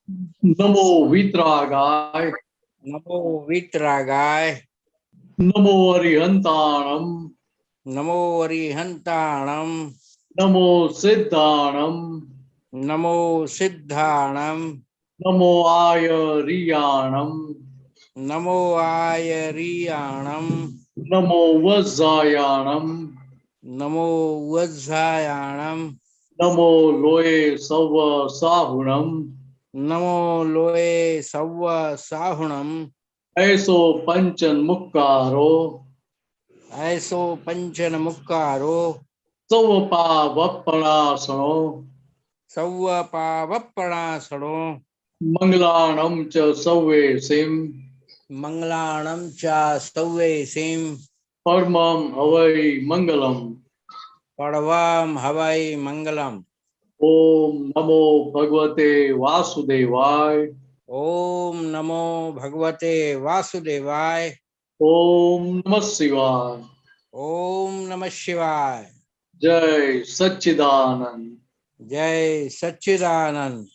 नमो वीतरागाय। नमो वीतरागाय। नमो अरिहंताणम। नमो अरिहंताणम। नमो सिद्धाणम। नमो सिद्धाणम। नमो आयरियाणम। नमो आयरियाणम। नमो वज्जायाणम। नमो वज्जायाणम। नमो लोये सव साहुणम। नमो लोये सव्व साहुणम। ऐसो पंचन मुक्कारो। ऐसो पंचन मुक्कारो। सव पावपणासनो। सव्व पावप्पणासनो। मंगलाणम च सव्वेसिम। मंगलाणं च सव्वेसिम। परमं हवै मंगलम। पड़वाम हवै मंगलम। ओम नमो भगवते वासुदेवाय। ओम नमो भगवते वासुदेवाय। ओम नमः शिवाय। ओम नमः शिवाय। जय सच्चिदानंद। जय सच्चिदानंद।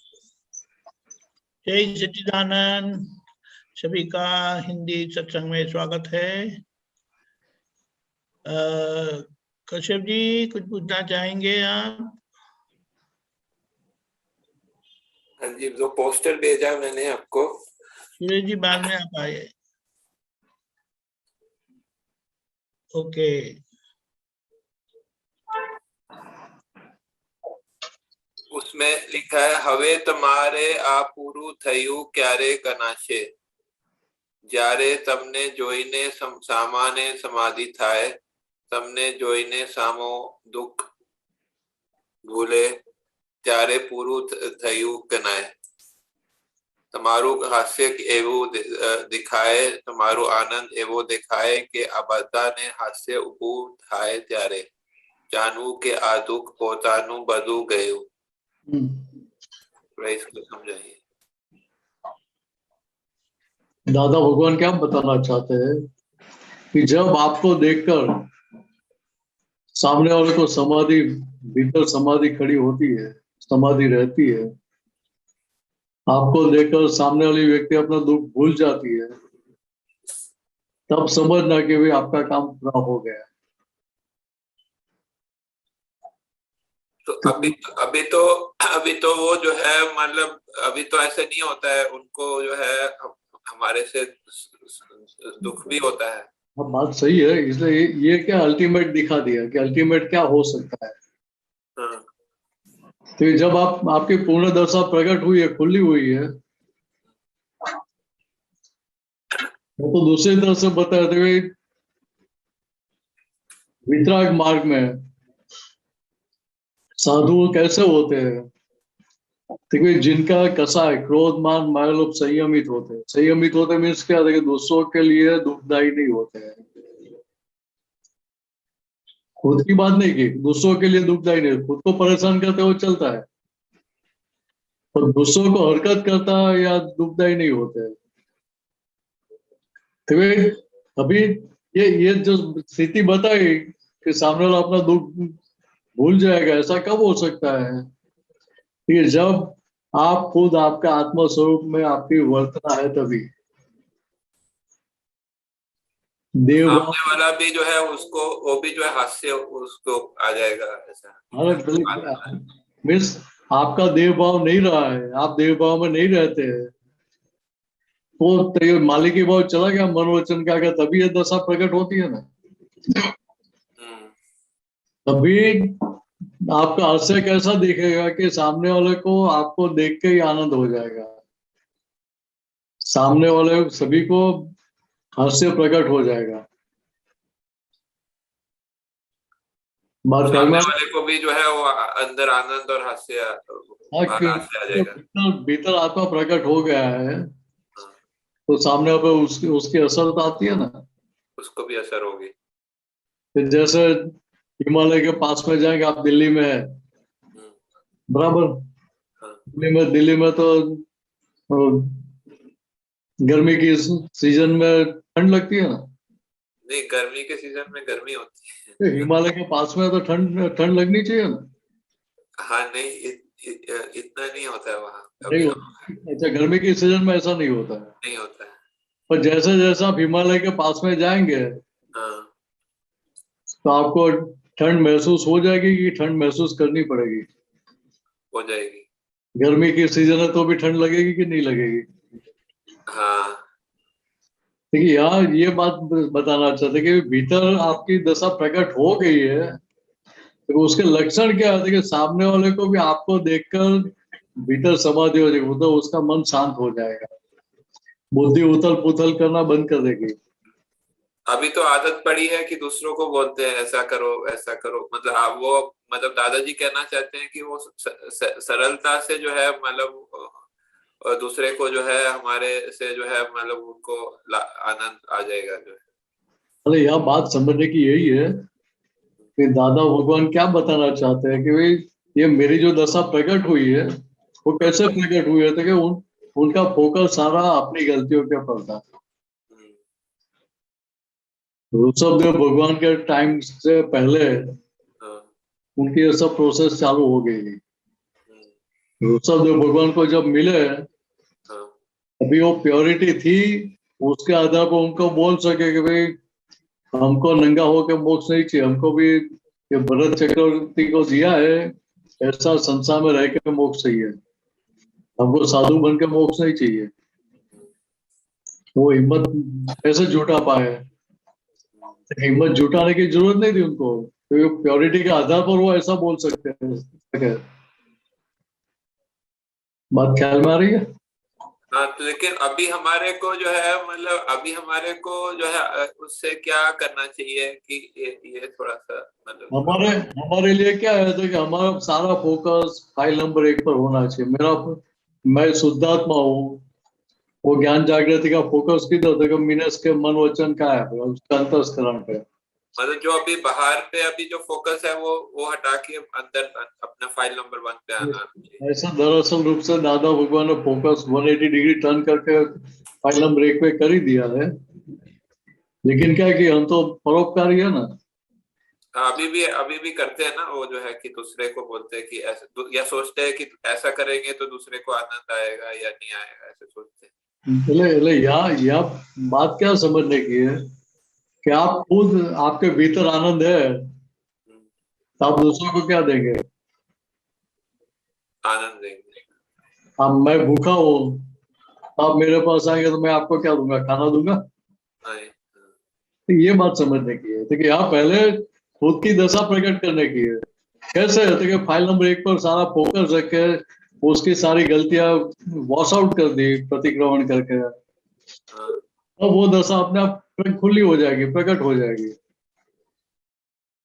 जय सच्चिदानंद। सभी का हिंदी सत्संग में स्वागत है। कश्यप जी कुछ पूछना चाहेंगे आप? हाँ जी, जो पोस्टर भेजा मैंने आपको। सूरज जी बाद में आप आए। ओके। उसमें लिखा है, हवे तुम्हारे आपુરુ થયું ક્યારે કનાશે, જ્યારે તમને જોઈને સામાને સમાધિ થાય, તમને જોઈને સામો દુઃખ ભૂલે, ત્યારે પૂરું થયું કનાય। તમારું હાસ્ય એવું દેખાય, તમારું આનંદ એવો દેખાય કે આ બધાને હાસ્ય ઊભું થાય ત્યારે જાણવું કે આ દુઃખ પોતાનું બધું ગયું। इसको समझाइए। दादा भगवान क्या बताना चाहते हैं कि जब आपको देखकर सामने वाले को समाधि, भीतर समाधि खड़ी होती है, समाधि रहती है, आपको देखकर सामने वाली व्यक्ति अपना दुख भूल जाती है, तब समझना कि भी आपका काम पूरा हो गया। तो अभी तो वो जो है, मतलब अभी तो ऐसे नहीं होता है, उनको जो है हमारे से दुख भी होता है। हाँ, बात सही है। इसलिए ये क्या अल्टीमेट दिखा दिया कि अल्टीमेट क्या हो सकता है। हाँ। तो जब आपकी पूर्ण दशा प्रकट हुई है, खुली हुई है, तो दूसरी तरफ से बताते हुए वितराग मार्ग में साधु कैसे होते हैं, देखिए जिनका कसा है क्रोध मान माया लोग संयमित होते हैं। संयमित होते मीन्स क्या, देखिए दूसरों के लिए दुखदायी नहीं होते हैं। खुद की बात नहीं की, दूसरों के लिए दुखदायी नहीं, खुद को परेशान करते हुए चलता है, और दूसरों को हरकत करता है या दुखदायी नहीं होते हैं। तो अभी ये जो स्थिति बताई कि सामने वाला अपना दुख भूल जाएगा, ऐसा कब हो सकता है? कि जब आप खुद आपका आत्मा स्वरूप में आपकी वर्तना है, तभी सामने वाला भी जो है उसको, वो भी जो है हास्य उसको आ जाएगा ऐसा। मिस आपका देव भाव नहीं रहा है, आप देव भाव में नहीं रहते हैं, तो मालिकी भाव चला गया मनोवचन का, तभी ये दशा प्रकट होती है ना। तभी आपका हास्य कैसा दिखेगा कि सामने वाले को आपको देख के ही आनंद हो जाएगा, सामने वाले सभी को हास्य प्रकट हो जाएगा। सामने वाले को भी जो है वो अंदर आनंद और हास्य आ जाएगा। भीतर आत्मा प्रकट हो गया है, तो सामने पे उसकी असर तो आती है ना, उसको भी असर होगी। जैसे हिमालय के पास में जाएंगे आप, दिल्ली में है बराबर, दिल्ली में तो गर्मी की सीजन में ठंड लगती है ना। नहीं, गर्मी के सीजन में गर्मी होती है। हिमालय के पास में तो ठंड लगनी चाहिए ना। हाँ नहीं, इतना नहीं होता है वहाँ नहीं अभी। होता। अच्छा, गर्मी के सीजन में ऐसा नहीं होता है, नहीं होता है। पर जैसे जैसे आप हिमालय के पास में जाएंगे हाँ, तो आपको ठंड महसूस हो जाएगी कि ठंड महसूस करनी पड़ेगी। हो जाएगी। गर्मी की सीजन है तो भी ठंड लगेगी कि नहीं लगेगी। हाँ, देखिए यहाँ ये बात बताना चाहते कि भीतर आपकी दशा प्रकट हो गई है, तो उसके लक्षण क्या है कि सामने वाले को भी आपको देखकर भीतर समाधि हो जाएगी, तो उसका मन शांत हो जाएगा, बुद्धि उथल पुथल करना बंद कर देगी। अभी तो आदत पड़ी है कि दूसरों को बोलते हैं ऐसा करो ऐसा करो, मतलब आप वो, मतलब दादाजी कहना चाहते हैं कि वो सरलता से जो है, मतलब दूसरे को जो है हमारे से जो है, मतलब उनको आनंद आ जाएगा जो है। अरे यहाँ बात समझने की यही है कि दादा भगवान क्या बताना चाहते हैं कि भाई ये मेरी जो दशा प्रकट हुई है वो कैसे प्रकट हुई है, तो कि उनका फोकस सारा अपनी गलतियों के ऊपर था। हम्म, ऋषभदेव भगवान के टाइम से पहले हाँ, उनकी ये सब प्रोसेस चालू हो गई। हम्म, ऋषभदेव भगवान को जब मिले हाँ, अभी वो प्योरिटी थी, उसके आधार पर उनको बोल सके कि भाई हमको नंगा होकर मोक्ष नहीं चाहिए, हमको भी ये भरत चक्रवर्ती को दिया है ऐसा संसार में रह के मोक्ष चाहिए, हमको साधु बन के मोक्ष नहीं चाहिए। वो हिम्मत कैसे जुटा पाए, हिम्मत जुटाने की जरूरत नहीं थी उनको, तो प्योरिटी के आधार पर वो ऐसा बोल सकते हैं। बात ख्याल में आ रही है। हाँ। तो लेकिन अभी हमारे को जो है, मतलब अभी हमारे को जो है उससे क्या करना चाहिए कि ये थोड़ा सा मतलब। हमारे हमारे लिए क्या है तो कि हमारा सारा फोकस फाइल नंबर 1 पर होना चाहिए। मैं शुद्धात्मा हूँ, वो ज्ञान जागृति का फोकस किधर देखो, मीनस के मन वचन का है, उसका अंतस्करण पे। मतलब जो अभी बाहर पे अभी जो फोकस है वो हटा के अंदर अपना फाइल नंबर 1 पे आना चाहिए। ऐसा दरअसल रूप से दादा भगवान ने फोकस 180 डिग्री टर्न करके फाइल नंबर 1 पे कर ही दिया है, लेकिन क्या है कि हम तो परोपकारी है ना। हाँ, अभी भी करते हैं ना वो, जो है कि दूसरे को बोलते हैं कि ऐसे, या सोचते हैं कि ऐसा करेंगे तो दूसरे को आनंद आएगा या नहीं आएगा, ऐसे सोचते हैं। यहाँ बात क्या समझने की है कि आप खुद, आपके भीतर आनंद है हम्म, तो आप दूसरों को क्या देंगे। आनंद देंगे। अब मैं भूखा हूँ, आप मेरे पास आएंगे तो मैं आपको क्या दूंगा, खाना दूंगा। हाँ, तो ये बात समझने की है, तो कि यहाँ पहले खुद की दशा प्रकट करने की है। कैसे है तो कि फाइल नंबर 1 पर सारा फोकस रखे, उसकी सारी गलतियां वॉश आउट कर दी प्रतिक्रमण करके, हाँ, तो वो दशा अपने आप खुली हो जाएगी, प्रकट हो जाएगी।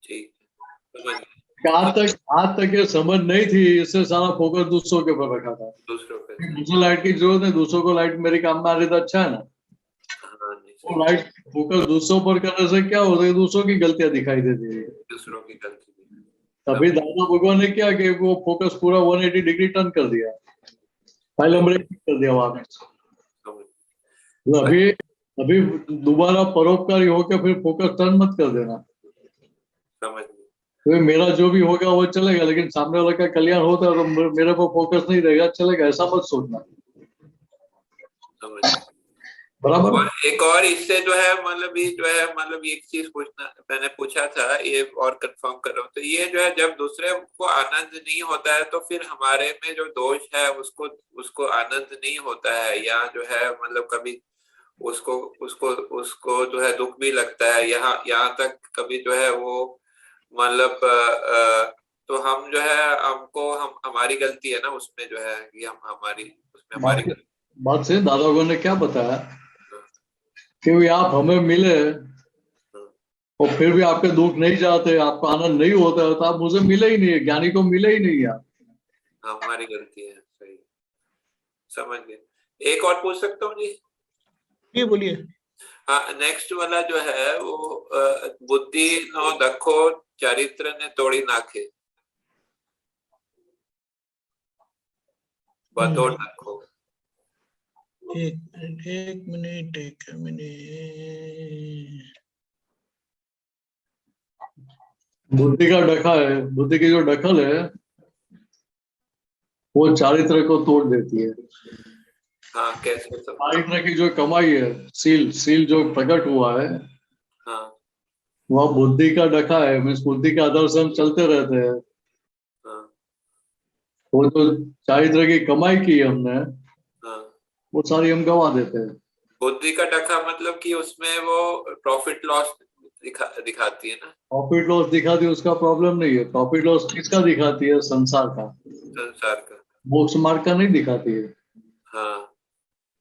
ठीक है, समझ गए। आज तक ये समझ नहीं थी, इससे सारा फोकस दूसरों के ऊपर रखा था। दूसरों पे। मुझे लाइट की जरूरत है, दूसरों को लाइट मेरी काम में आ रही तो अच्छा है ना। हाँ, नहीं वो सही। लाइट फोकस दूसरों पर करने से क्या होता है, दूसरों की गलतियां दिखाई देती है। दूसरों की गलती भी। तभी समझ दादा भगवान ने क्या कि वो फोकस पूरा 180 डिग्री टर्न कर दिया, फाइल नंबर 1 कर दिया वहां पे। समझ। तो अभी अभी दोबारा परोपकारी होकर फिर फोकस टर्न मत कर देना। समझ। तो मेरा जो भी होगा वो चलेगा, लेकिन सामने वाले का कल्याण होता है तो मेरे पर फोकस नहीं रहेगा, चलेगा, ऐसा मत सोचना। समझ। बराबर। और एक और इससे जो है, मतलब ये जो है, मतलब एक चीज पूछना मैंने पूछा था, ये और कंफर्म कर रहा हूँ। तो ये जो है, जब दूसरे को आनंद नहीं होता है तो फिर हमारे में जो दोष है उसको उसको आनंद नहीं होता है, या जो है मतलब कभी उसको उसको उसको जो है दुख भी लगता है, यहाँ यहाँ तक कभी जो है वो, मतलब तो हम जो है, हमको हमारी गलती है ना उसमें, जो है कि हम हमारी उसमें हमारी बात गलती। बात से दादा भगवान ने क्या बताया कि भाई आप हमें मिले और फिर भी आपके दुख नहीं जाते, आपको आनंद नहीं होता है, तो आप मुझे मिले ही नहीं, ज्ञानी को मिले ही नहीं आप। हमारी गलती है, सही। समझ गए। एक और पूछ सकता हूँ जी? ये बोलिए। हाँ, नेक्स्ट वाला जो है वो बुद्धि नो दखो चरित्र ने तोड़ी नाखे, बतोड़ रखो। एक मिनट एक मिनट। बुद्धि का डखा है, बुद्धि की जो दखल है वो चारित्र को तोड़ देती है। हाँ, कैसे सब? चारित्र की जो कमाई है, सील जो प्रकट हुआ है, हाँ वह बुद्धि का डखा है, मीन्स बुद्धि के आधार से हम चलते रहते हैं। हाँ वो जो चारित्र की कमाई की है हमने, हाँ। वो सारी हम गवा देते हैं। बुद्धि का डखा मतलब कि उसमें वो प्रॉफिट लॉस दिखाती है ना? प्रॉफिट लॉस दिखाती है, उसका प्रॉब्लम नहीं है। प्रॉफिट लॉस किसका दिखाती है? संसार का। संसार का। मोक्ष मार्ग का नहीं दिखाती है। हाँ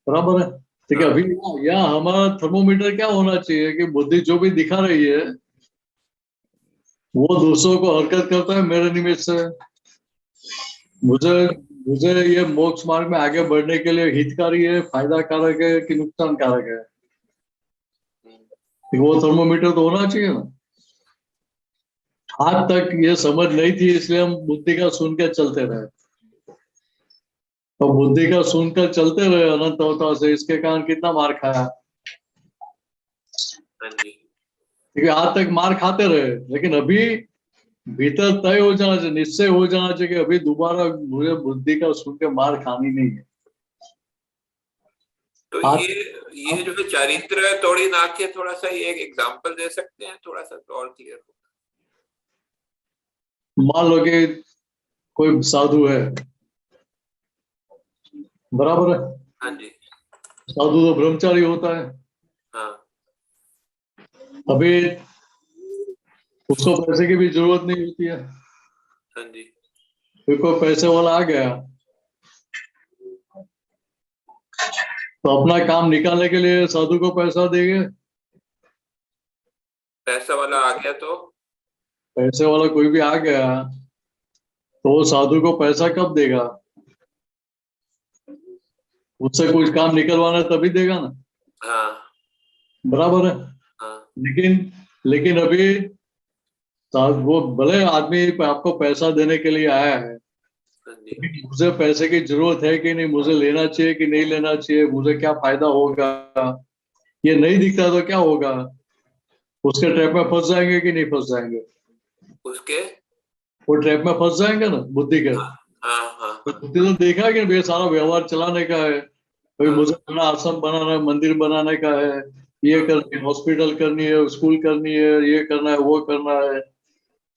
बराबर है। ठीक है। हाँ अभी यहाँ हमारा थर्मोमीटर क्या होना चाहिए कि बुद्धि जो भी दिखा रही है वो दूसरों को हरकत करता है मेरे निमित्त से। मुझे मुझे ये मोक्ष मार्ग में आगे बढ़ने के लिए हितकारी है, फायदा कारक है कि नुकसान कारक है, वो थर्मोमीटर तो होना चाहिए ना। आज तक ये समझ नहीं थी, इसलिए हम बुद्धि का सुन के चलते रहे। तो बुद्धि का सुनकर चलते रहे अनंत अवतार से, इसके कारण कितना मार खाया। हाँ जी। क्योंकि आज तक मार खाते रहे, लेकिन अभी भीतर तय हो जाना चाहिए, निश्चय हो जाना चाहिए कि अभी दोबारा मुझे बुद्धि का सुन के मार खानी नहीं है। तो आज ये जो है चारित्र तोड़ी नाक के, थोड़ा सा ये एक एग्जांपल दे सकते हैं, थोड़ा सा तो और क्लियर हो। मान लो कि कोई साधु है, बराबर है। हाँ जी। साधु तो ब्रह्मचारी होता है। हाँ अभी उसको पैसे की भी जरूरत नहीं होती है। हाँ जी। फिर कोई पैसे वाला आ गया तो अपना काम निकालने के लिए साधु को पैसा देंगे। पैसा वाला आ गया तो? पैसे वाला कोई भी आ गया तो वो साधु को पैसा कब देगा? उससे कुछ काम निकलवाना है तभी देगा ना। हाँ बराबर है। हाँ लेकिन लेकिन अभी वो भले आदमी आपको पैसा देने के लिए आया है, हाँ जी। लेकिन मुझे पैसे की जरूरत है कि नहीं, मुझे लेना चाहिए कि नहीं लेना चाहिए, मुझे क्या फायदा होगा, ये नहीं दिखता तो क्या होगा? उसके ट्रैप में फंस जाएंगे कि नहीं फंस जाएंगे? उसके? वो ट्रैप में फंस जाएंगे ना बुद्धि के। हाँ हाँ हाँ तो बुद्धि तो देखा कि भैया सारा व्यवहार चलाने का है, भाई हाँ मुझे अपना आश्रम बनाना है, मंदिर बनाने का है, ये करनी है, हॉस्पिटल करनी है, स्कूल करनी है, ये करना है, वो करना है।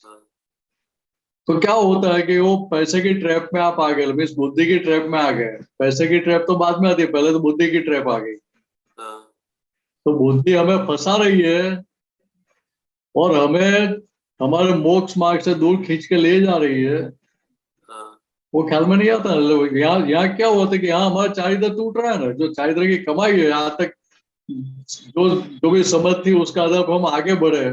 हाँ तो क्या होता है कि वो पैसे की ट्रैप में आप आ गए, मीन्स बुद्धि की ट्रैप में आ गए। पैसे की ट्रैप तो बाद में आती है, पहले तो बुद्धि की ट्रैप आ गई। हाँ तो बुद्धि हमें फंसा रही है और हमें हमारे मोक्ष मार्ग से दूर खींच के ले जा रही है। हाँ वो ख्याल में नहीं आता। यहाँ यहाँ क्या हुआ था कि यहाँ हमारा चारित्र टूट रहा है ना, जो चारित्र की कमाई है यहाँ तक, जो जो भी समझ थी उसका आधार पर हम आगे बढ़े।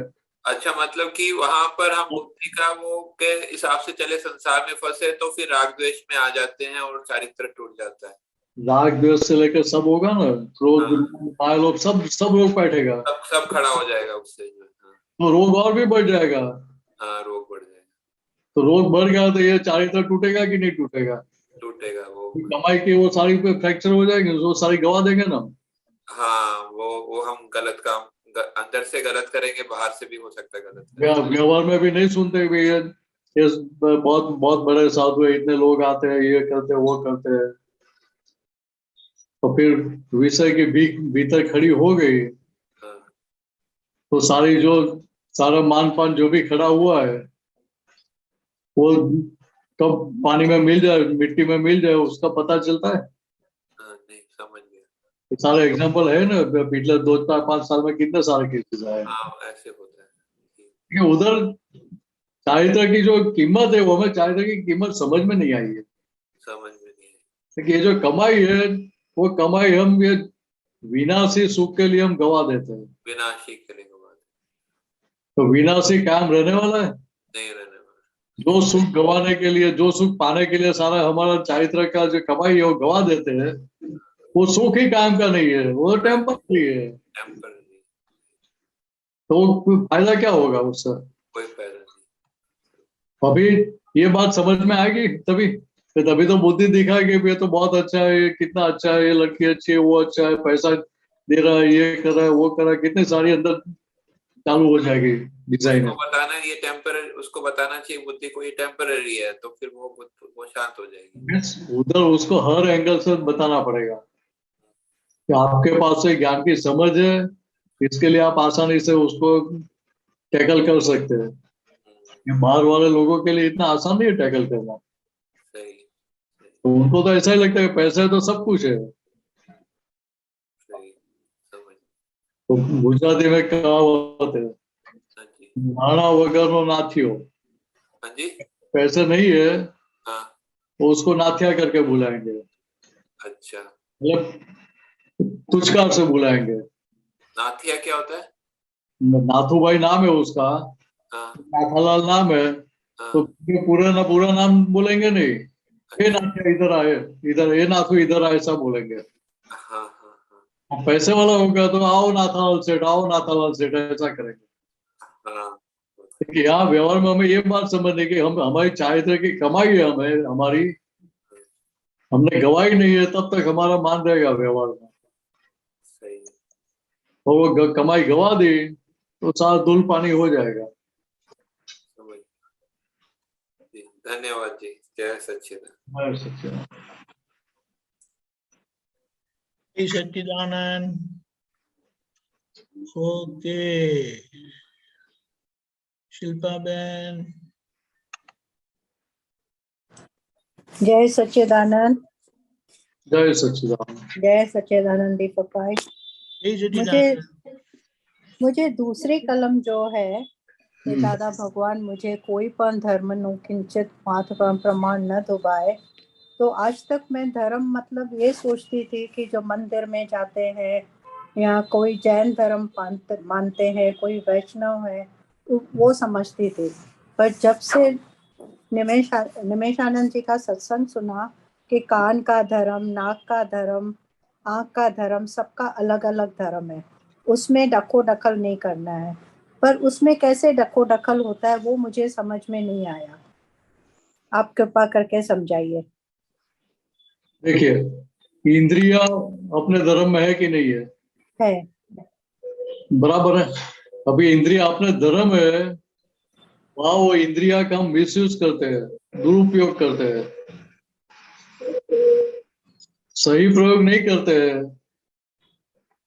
अच्छा, मतलब कि वहां पर हम बुद्धि का वो के हिसाब से चले, संसार में फंसे तो फिर राग द्वेष में आ जाते हैं और चारित्र टूट जाता है। राग द्वेष से लेकर सब होगा ना, क्रोध हाँ, माया लोभ, सब रोग बैठेगा। सब खड़ा हो जाएगा उससे जो है। हाँ तो रोग और भी बढ़ जाएगा। हाँ, रोग बढ़ जाएगा। तो रोग बढ़ गया तो ये चारित्र टूटेगा कि नहीं टूटेगा? टूटेगा वो। कमाई की वो सारी पे फ्रैक्चर हो जाएंगे, वो सारी गवा देंगे ना। हाँ, वो हम गलत काम अंदर से गलत करेंगे, बाहर से भी हो सकता है गलत करेंगे। व्यवहार में भी नहीं सुनते भी ये बहुत बहुत बड़े साधु है, इतने लोग आते हैं, ये करते हैं, वो करते हैं। तो फिर विषय की भीतर खड़ी हो गई हाँ तो सारा मान पान जो भी खड़ा हुआ है वो कब पानी में मिल जाए, मिट्टी में मिल जाए, उसका पता चलता है। हाँ, नहीं समझ गया। ये सारे एग्जाम्पल है ना, पिछले 2 4 5 साल में कितने सारे केसेस आए हैं। हाँ, ऐसे होता है। कि उधर चारित्र की जो कीमत है वो हमें चारित्र की कीमत समझ में नहीं आई है। समझ में नहीं है। देखिए ये जो कमाई है वो कमाई हम ये विनाशी सुख के लिए हम गवा देते हैं। विनाशी करेंगे बात, तो विनाशी कायम रहने वाला है? नहीं रहने वाला। जो सुख गवाने के लिए, जो सुख पाने के लिए सारा हमारा चारित्र का जो कमाई है वो गवा देते हैं, वो सुख ही काम का नहीं है, वो टेम्पररी है। टेम्पररी, तो फायदा क्या होगा उससे? कोई फायदा नहीं। अभी ये बात समझ में आएगी तभी तो बुद्धि दिखा कि ये तो बहुत अच्छा है, ये कितना अच्छा है, ये लड़की अच्छी है, वो अच्छा है, पैसा दे रहा है, ये कर रहा है, वो कर रहा है, कितनी सारी अंदर चालू हो जाएगी डिजाइन। उसको बताना ये टेम्पररी, उसको बताना चाहिए बुद्धि को ये टेम्पररी है, तो फिर वो शांत हो जाएगी। मीन्स उधर उसको हर एंगल से बताना पड़ेगा कि आपके पास से ज्ञान की समझ है, इसके लिए आप आसानी से उसको टैकल कर सकते हैं। ये बाहर वाले लोगों के लिए इतना आसान नहीं है टैकल करना। सही तो उनको तो ऐसा ही लगता है कि पैसे तो सब कुछ है। सही समझ। तो गुजराती में कहावत है, हाँ जी नाना वगरनो नाथियो। हाँ जी पैसे नहीं है हाँ तो उसको नाथिया करके बुलाएंगे, अच्छा। मतलब तुचकार से बुलाएंगे। नाथिया क्या होता है? नाथू भाई नाम है उसका, हाँ नाथालाल नाम है, तो हाँ पूरा नाम बोलेंगे नहीं। ये नाथिया इधर आए, इधर ये नाथू इधर आए, ऐसा बोलेंगे। हाँ हाँ हाँ अब पैसे वाला होगा तो आओ नाथालाल सेठ, आओ नाथालाल सेठ, ऐसा करेंगे। हाँ कि यहाँ व्यवहार में हमें ये बात समझने की, हम हमारी चारित्र की कमाई है, हमें हमारी हमने गवाई नहीं है, तब तक हमारा मान रहेगा व्यवहार में। सही और वो कमाई गवा दी तो सारा धूल पानी हो जाएगा। समझ जी। धन्यवाद जी। जय सच्चिदानंद। मैं सच्चा जय सच्चिदानंद। ओके शिल्पा बहन। जय सच्चिदानंद। जय सच्चिदानंद। जय सच्चिदानंद दीपक भाई। जय मुझे सच्चिदानंद। मुझे दूसरी कलम जो है कि दादा भगवान मुझे कोई पण धर्म नु किंचित मात्र प्रमाण न दुबाए, तो आज तक मैं धर्म मतलब ये सोचती थी कि जो मंदिर में जाते हैं या कोई जैन धर्म मानते हैं, कोई वैष्णव है, तो वो समझती थी। पर जब से निमेशानंद जी का सत्संग सुना कि कान का धर्म, नाक का धर्म, आँख का धर्म, सबका अलग अलग धर्म है, उसमें डको दखल नहीं करना है। पर उसमें कैसे डको दखल होता है वो मुझे समझ में नहीं आया, आप कृपा करके समझाइए। देखिए, इंद्रिया अपने धर्म में है कि नहीं है? है। बराबर है। अभी इंद्रिया अपने धर्म है, वहां वो इंद्रिया का हम मिसयूज करते हैं, दुरुपयोग करते हैं, सही प्रयोग नहीं करते हैं।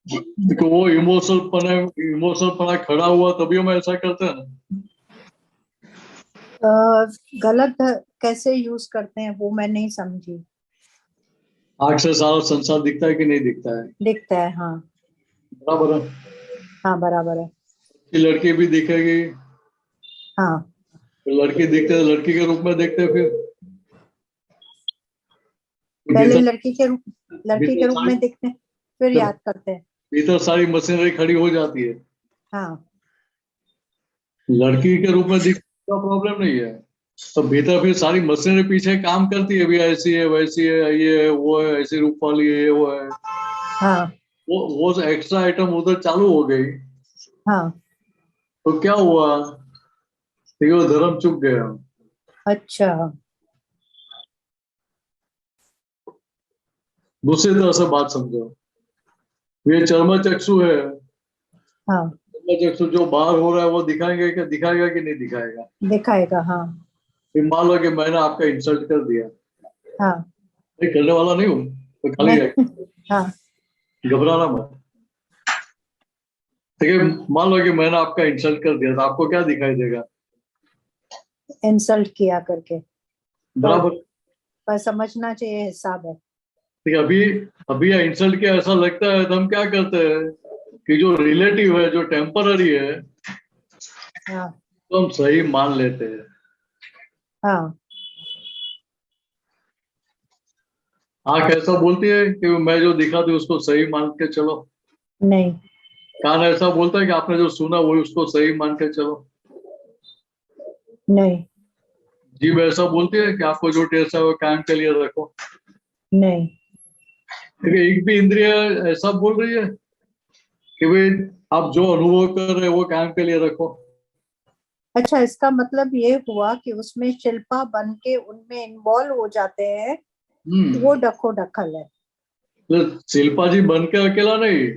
तो वो इमोशनल पना खड़ा हुआ तभी हम ऐसा करते हैं ना। कैसे यूज करते हैं वो मैं नहीं समझी। आंख से सारा संसार दिखता है कि नहीं दिखता है? दिखता है, हाँ। बराबर है। हाँ बराबर है। कि लड़की भी दिखेगी, हाँ तो लड़की दिखते हैं, लड़की के रूप में देखते हैं, फिर पहले भीतर लड़की के रूप में दिखते हैं, फिर याद करते हैं। भीतर सारी मशीनरी खड़ी हो जाती है। हाँ लड़की के रूप में दिखने का प्रॉब्लम नहीं है, तो भीतर फिर सारी मशीनरी पीछे काम करती है, भी ऐसी है वैसी है, ये है वो है, ऐसी रूप वाली है, ये वो है। हाँ वो एक्स्ट्रा आइटम उधर चालू हो गई, हाँ। तो क्या हुआ कि वो धर्म चुक गया। अच्छा। दूसरी तरह से बात समझो, ये चर्म चक्षु है, हाँ चक्षु जो बाहर हो रहा है वो दिखाएंगे कि दिखाएगा कि नहीं दिखाएगा? दिखाएगा। हाँ फिर मान लो कि मैंने आपका इंसल्ट कर दिया, हाँ। मैं करने वाला नहीं हूँ, तो खाली नहीं। हाँ घबराना मत। ठीक है, मान लो कि मैंने आपका इंसल्ट कर दिया, तो आपको क्या दिखाई देगा? इंसल्ट किया करके। बराबर। पर समझना चाहिए हिसाब है। ठीक है, अभी अभी इंसल्ट किया ऐसा लगता है, तो हम क्या करते हैं कि जो रिलेटिव है, जो टेम्पररी है, हाँ तो हम सही मान लेते हैं। हाँ। आंख ऐसा बोलती है कि मैं जो दिखा दूं उसको सही मान के चलो। नहीं। कान ऐसा बोलता है कि आपने जो सुना वही उसको सही मान के चलो। नहीं। जीभ ऐसा बोलती है कि आपको जो टेस्ट है वो कान के लिए रखो। नहीं। ठीक है, एक भी इंद्रिय ऐसा बोल रही है कि भाई आप जो अनुभव कर रहे हो वो कान के लिए रखो। अच्छा, इसका मतलब ये हुआ कि उसमें शिल्पा बन के उनमें इन्वॉल्व हो जाते हैं, वो डको दखल है। तो शिल्पा जी बन के अकेला नहीं,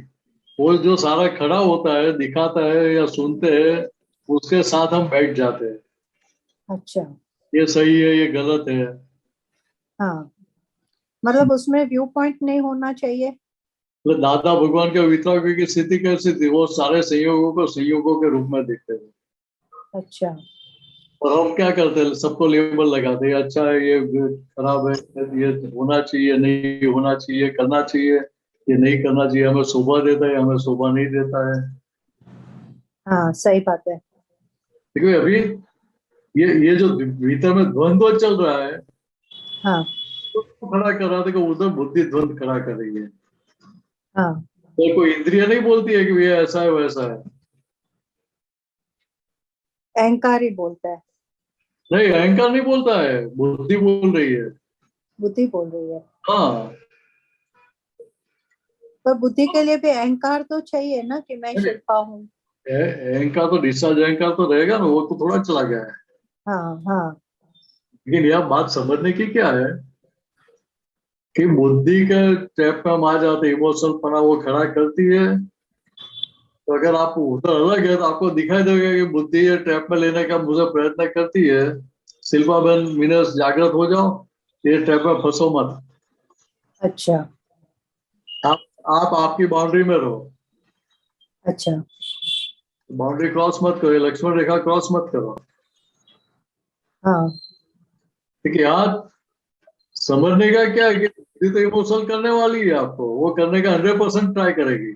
वो जो सारा खड़ा होता है, दिखाता है या सुनते हैं, उसके साथ हम बैठ जाते हैं। अच्छा, ये सही है, ये गलत है। हाँ, मतलब उसमें व्यू पॉइंट नहीं होना चाहिए। तो दादा भगवान के वितराग की स्थिति कैसी थी? वो सारे संयोगों को संयोगों के रूप में देखते थे, अच्छा, और हम क्या करते हैं, सबको लेबल लगाते हैं, अच्छा है, ये खराब है, ये होना चाहिए, नहीं होना चाहिए, करना चाहिए, ये नहीं करना चाहिए, हमें शोभा देता है, हमें शोभा नहीं देता है। हाँ, सही बात है। देखो अभी ये जो भीतर में द्वंद्व चल रहा है, हाँ, तो खड़ा कर रहा था कि उधर बुद्धि द्वंद खड़ा कर रही है। हाँ, तो कोई इंद्रिय नहीं बोलती है कि ये ऐसा है वैसा है। अहंकार ही बोलता है। नहीं, अहंकार नहीं बोलता है, बुद्धि बोल रही है। बुद्धि बोल रही है। हाँ, पर बुद्धि के लिए भी अहंकार तो चाहिए ना, कि मैं शिल्पा हूँ। अहंकार तो डिस्चार्ज अहंकार तो रहेगा ना, वो तो थोड़ा चला गया है। हाँ, हाँ, लेकिन यह बात समझने की क्या है कि बुद्धि के ट्रैप में हम आ जाते, इमोशनल पना वो खड़ा करती है। तो अगर आप उधर अलग है तो आपको दिखाई देगा कि बुद्धि ये ट्रैप में लेने का मुझे प्रयत्न करती है। शिल्पा बहन मीनस, जागृत हो जाओ, ये ट्रैप में फंसो मत। अच्छा, आप आपकी बाउंड्री में रहो, अच्छा, बाउंड्री क्रॉस मत करो, लक्ष्मण रेखा क्रॉस मत करो। हाँ, ठीक है यार, समझने का क्या है कि बुद्धि तो इमोशनल करने वाली है, आपको वो करने का 100% ट्राई करेगी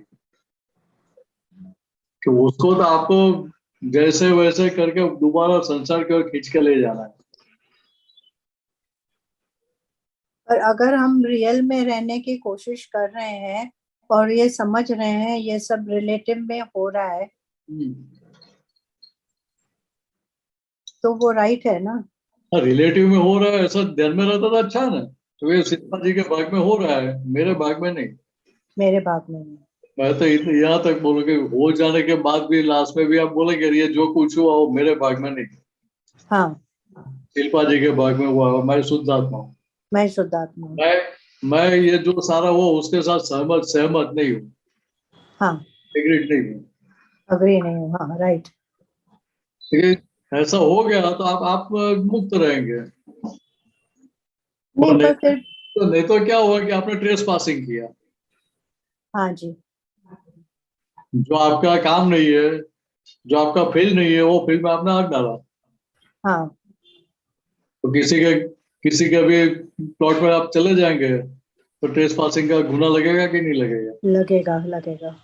कि उसको तो आपको जैसे वैसे करके दोबारा संसार की ओर खींच के ले जाना है। पर अगर हम रियल में रहने की कोशिश कर रहे हैं और ये समझ रहे हैं ये सब रिलेटिव में हो रहा है, तो वो राइट है ना। रिलेटिव में हो रहा है ऐसा ध्यान में रहता तो अच्छा है ना। तो ये सीता जी के भाग में हो रहा है, मेरे भाग में नहीं। मेरे भाग में नहीं। मैं तो यहाँ तक बोलूंगी, हो जाने के बाद भी लास्ट में भी आप बोलेंगे ये जो कुछ हुआ वो मेरे भाग में नहीं, हाँ, शिल्पा जी के भाग में हुआ। मैं शुद्ध आत्मा हूँ। मैं शुद्धात्मा हूँ। मैं ये जो सारा हुआ उसके साथ सहमत सहमत नहीं हूँ, हाँ, एग्रीड नहीं हूँ। अग्री नहीं हूँ। हाँ, राइट। ठीक है, ऐसा हो गया तो आप मुक्त रहेंगे। और नहीं, पर फिर नहीं तो क्या हुआ कि आपने ट्रेस पासिंग किया, हाँ जी, जो आपका काम नहीं है, जो आपका फील्ड नहीं है, वो फील्ड में आपने हाथ डाला। हाँ, तो किसी के भी प्लॉट में आप चले जाएंगे तो ट्रेस पासिंग का गुना लगेगा कि नहीं लगेगा? लगेगा, लगेगा।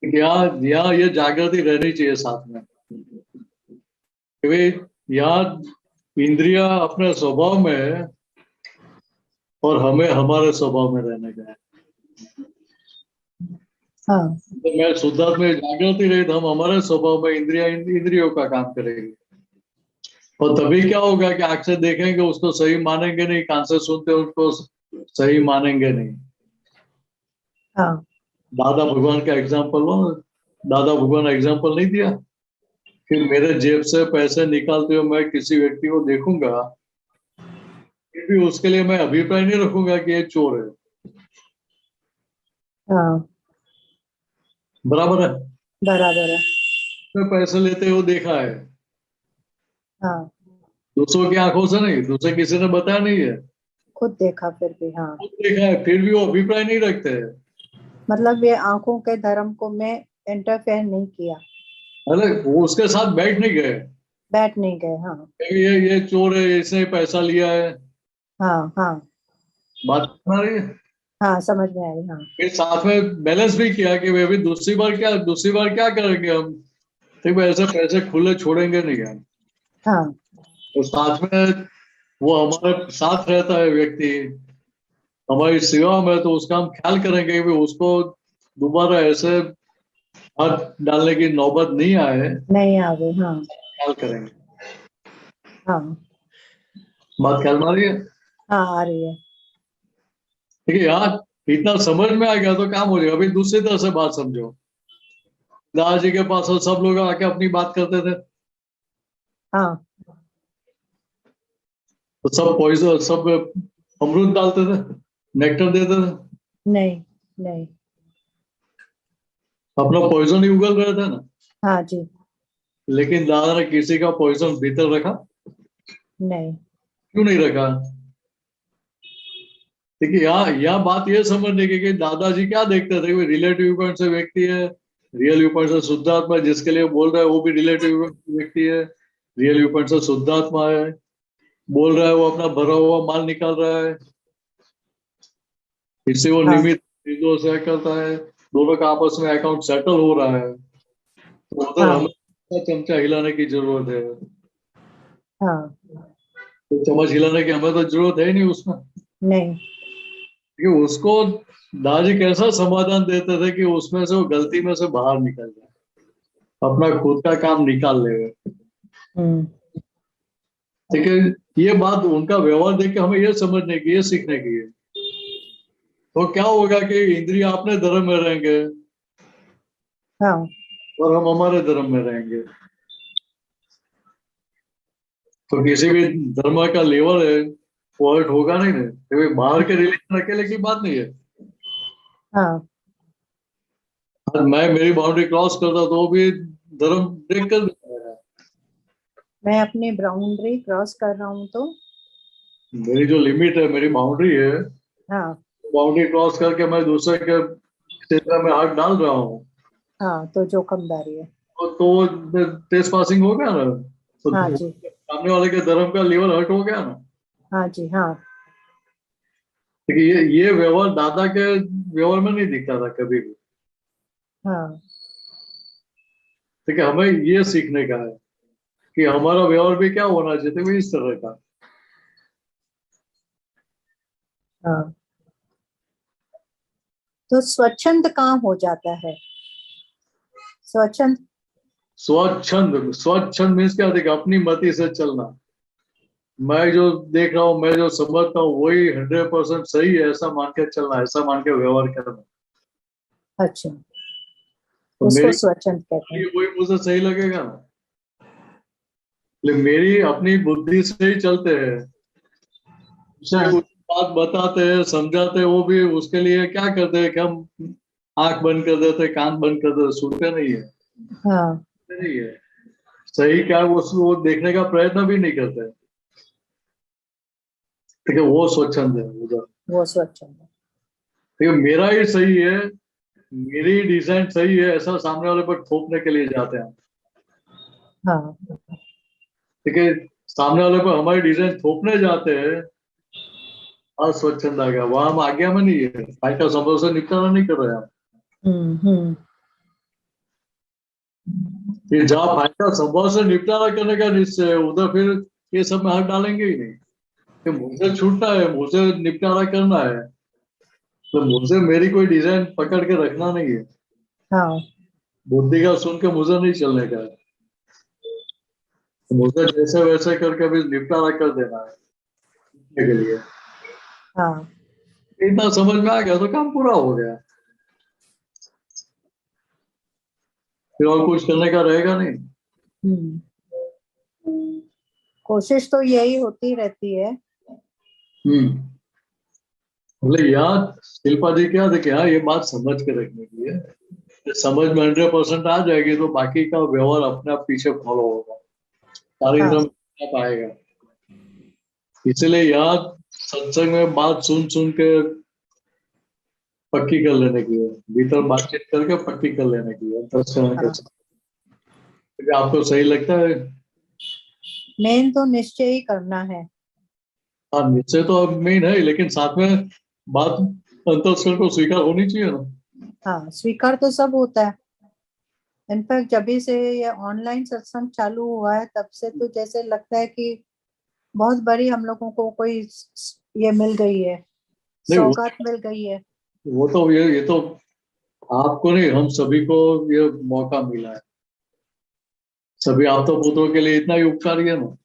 यहाँ यहाँ ये जागृति रहनी चाहिए साथ में, क्योंकि यहाँ इंद्रिया अपने स्वभाव में है और हमें हमारे स्वभाव में रहने का है। हाँ, तो मैं शुद्धात्मा में जागृति रही तो हम हमारे स्वभाव में इंद्रियों का काम करेंगे। और तभी क्या होगा कि आंख से देखेंगे उसको सही मानेंगे नहीं, कान से सुनते उसको सही मानेंगे नहीं। हाँ, दादा भगवान का एग्जाम्पल लो ना, दादा भगवान एग्जाम्पल नहीं दिया कि मेरे जेब से पैसे निकालते हुए मैं किसी व्यक्ति को देखूंगा, फिर भी उसके लिए मैं अभिप्राय नहीं रखूंगा कि ये चोर है। हाँ, बराबर है, बराबर है। मैं पैसे लेते हुए देखा है, हाँ, दूसरों की आंखों से नहीं, दूसरे किसी ने बताया नहीं है, खुद देखा फिर भी। हाँ, खुद देखा है, फिर भी वो अभिप्राय नहीं रखते हैं। मतलब ये आंखों के धर्म को मैं इंटरफेयर नहीं किया। अरे वो उसके साथ बैठ नहीं गए, बैठ नहीं गए। हाँ, ये चोर है, इसने पैसा लिया है। हाँ, हाँ, बात बना रही है। हाँ, समझ में आई। हाँ, फिर साथ में बैलेंस भी किया कि वे भी दूसरी बार क्या करेंगे हम, ठीक है, ऐसे पैसे खुले छोड़ेंगे नहीं हम। हाँ, तो साथ में वो हमारे साथ रहता है व्यक्ति, हमारी सेवा में, तो उसका हम ख्याल करेंगे कि उसको दोबारा ऐसे हाथ डालने की नौबत नहीं आए, नहीं आ गए। हाँ, ख्याल करेंगे। हाँ, बात ख्याल में आ रही है? हाँ, आ रही है। ठीक है यार, इतना समझ में आ गया तो काम हो जाएगा। अभी दूसरी तरह से बात समझो, दादाजी के पास वो सब लोग आके अपनी बात करते थे, हाँ, तो सब पॉइजन, सब अमृत डालते थे, नेक्टर देते थे, नहीं, नहीं। अपना पॉइजन ही उगल रहे थे ना। हाँ जी। लेकिन दादा ने किसी का पॉइजन भीतर रखा? नहीं। क्यों नहीं रखा? देखिए यहाँ बात ये समझने की कि दादाजी क्या देखते थे, कोई रिलेटिव पॉइंट से व्यक्ति है, रियल व्यू पॉइंट से शुद्धात्मा जिसके लिए बोल रहा है वो भी रिलेटिव व्यक्ति है, रियल व्यू पॉइंट से शुद्धात्मा है, बोल रहा है वो अपना भरा हुआ माल निकाल रहा है, इससे वो हाँ। निमित्त चीजों से करता है, दोनों का आपस में अकाउंट सेटल हो रहा है, तो उधर हाँ। हमें चमचा हिलाने की जरूरत है। हाँ। तो चम्मच हिलाने की हमें तो जरूरत है ही नहीं उसमें, नहीं। क्योंकि उसको दादाजी कैसा समाधान देते थे कि उसमें से वो गलती में से बाहर निकल जाए, अपना खुद का काम निकाल ले। हम्म। ठीक है, ये बात उनका व्यवहार देख के हमें ये समझने की, ये सीखने की है। तो क्या होगा कि इंद्रिय अपने धर्म में रहेंगे हाँ। और हम हमारे धर्म में रहेंगे, तो किसी भी धर्म का लेवल है वो हर्ट होगा नहीं ना, क्योंकि बाहर के रिलीजन अकेले की बात नहीं है। हाँ। आज मैं मेरी बाउंड्री क्रॉस करता तो वो भी धर्म ब्रेक कर देता है। मैं अपनी बाउंड्री क्रॉस कर रहा हूँ तो मेरी जो लिमिट है, मेरी बाउंड्री है, हाँ। बाउंड्री क्रॉस करके मैं दूसरे के क्षेत्र में हाथ डाल रहा हूँ, हाँ, तो जोखमदारी है। तो तेज पासिंग हो गया ना, तो हाँ जी। सामने वाले के धर्म का लेवल हर्ट हो गया ना। हाँ जी। हाँ। देखिए ये व्यवहार दादा के व्यवहार में नहीं दिखता था कभी भी। हाँ। देखिए हमें ये सीखने का है कि हमारा व्यवहार भी क्या होना चाहिए, भी इस तरह का। हाँ, तो स्वच्छंद कहाँ हो जाता है? स्वच्छंद। स्वच्छंद, स्वच्छंद मीन्स क्या? देखिए अपनी मति से चलना, मैं जो देख रहा हूँ, मैं जो समझता हूँ वही 100% सही है ऐसा मान के चलना, ऐसा मान के व्यवहार करना। अच्छा, तो उसको मेरी स्वच्छंद कहते हैं। वही मुझे सही लगेगा ना, लेकिन मेरी अपनी बुद्धि से ही चलते हैं, उसे हाँ। कुछ बात बताते हैं, समझाते हैं, वो भी उसके लिए क्या करते हैं कि हम आंख बंद कर देते, कान बंद कर देते, सुनते नहीं है, हाँ। सुनते नहीं है सही क्या है, वो देखने का प्रयत्न भी नहीं करते। ठीक है, वो स्वच्छंद है उधर। वो स्वच्छंद है। ठीक है, मेरा ही सही है, मेरी डिजाइन सही है ऐसा सामने वाले पर थोपने के लिए जाते हैं। हाँ। ठीक है, सामने वाले पर हमारी डिजाइन थोपने जाते हैं, अस्वच्छंद आ गया, वहां हम आज्ञा में नहीं है, भाई का संभव से निपटारा नहीं कर रहे हैं। हम्म। ये जहाँ भाई का संभव से निपटारा करने का निश्चय है, उधर फिर ये सब में हाथ डालेंगे ही नहीं कि मुझे छूटना है, मुझे निपटारा करना है, तो मुझे मेरी कोई डिजाइन पकड़ के रखना नहीं है, हाँ। बुद्धि का सुन के मुझे नहीं चलने का है, तो मुझे जैसे वैसे करके भी निपटारा कर देना है के लिए। हाँ। इतना समझ में आ गया तो काम पूरा हो गया, फिर और कुछ करने का रहेगा नहीं। हम्म। कोशिश तो यही होती रहती है। मतलब याद शिल्पा जी क्या देखिए, हाँ ये बात समझ के रखने की है, ये समझ में 100% आ जाएगी तो बाकी का व्यवहार अपने आप पीछे फॉलो होगा, सारी हाँ। तरह आप आएगा। इसलिए याद सत्संग में बात सुन सुन के पक्की कर लेने की है, भीतर बातचीत करके पक्की कर लेने की है, दर्शन हाँ। के आपको सही लगता है। मेन तो निश्चय ही करना है। हाँ निश्चय तो अब मेन है, लेकिन साथ में बात अंतस्करण को स्वीकार होनी चाहिए ना। हाँ, स्वीकार तो सब होता है। इनफैक्ट जब से ये ऑनलाइन सत्संग चालू हुआ है तब से तो जैसे लगता है कि बहुत बड़ी हम लोगों को कोई ये मिल गई है, नहीं सौगात मिल गई है। वो तो ये तो आपको नहीं, हम सभी को ये मौका मिला है, सभी आप तो पुत्रों के लिए इतना ही उपकारी है ना।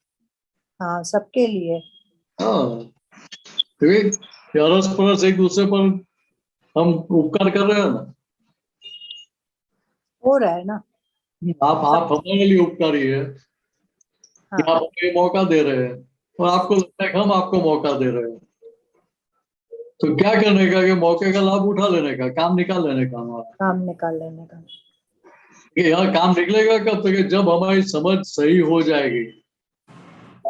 हाँ, सबके लिए। हाँ, क्योंकि अरस परस एक दूसरे पर हम उपकार कर रहे हैं ना, हो रहा है ना। आप हमारे लिए उपकारी है कि हाँ। आप हमें मौका दे रहे हैं, और आपको लगता है कि हम आपको मौका दे रहे हैं, तो क्या करने का कि मौके का लाभ उठा लेने का, काम निकाल लेने का हमारा। काम निकाल लेने का। कि यहाँ काम निकलेगा कब तक? जब हमारी समझ सही हो जाएगी,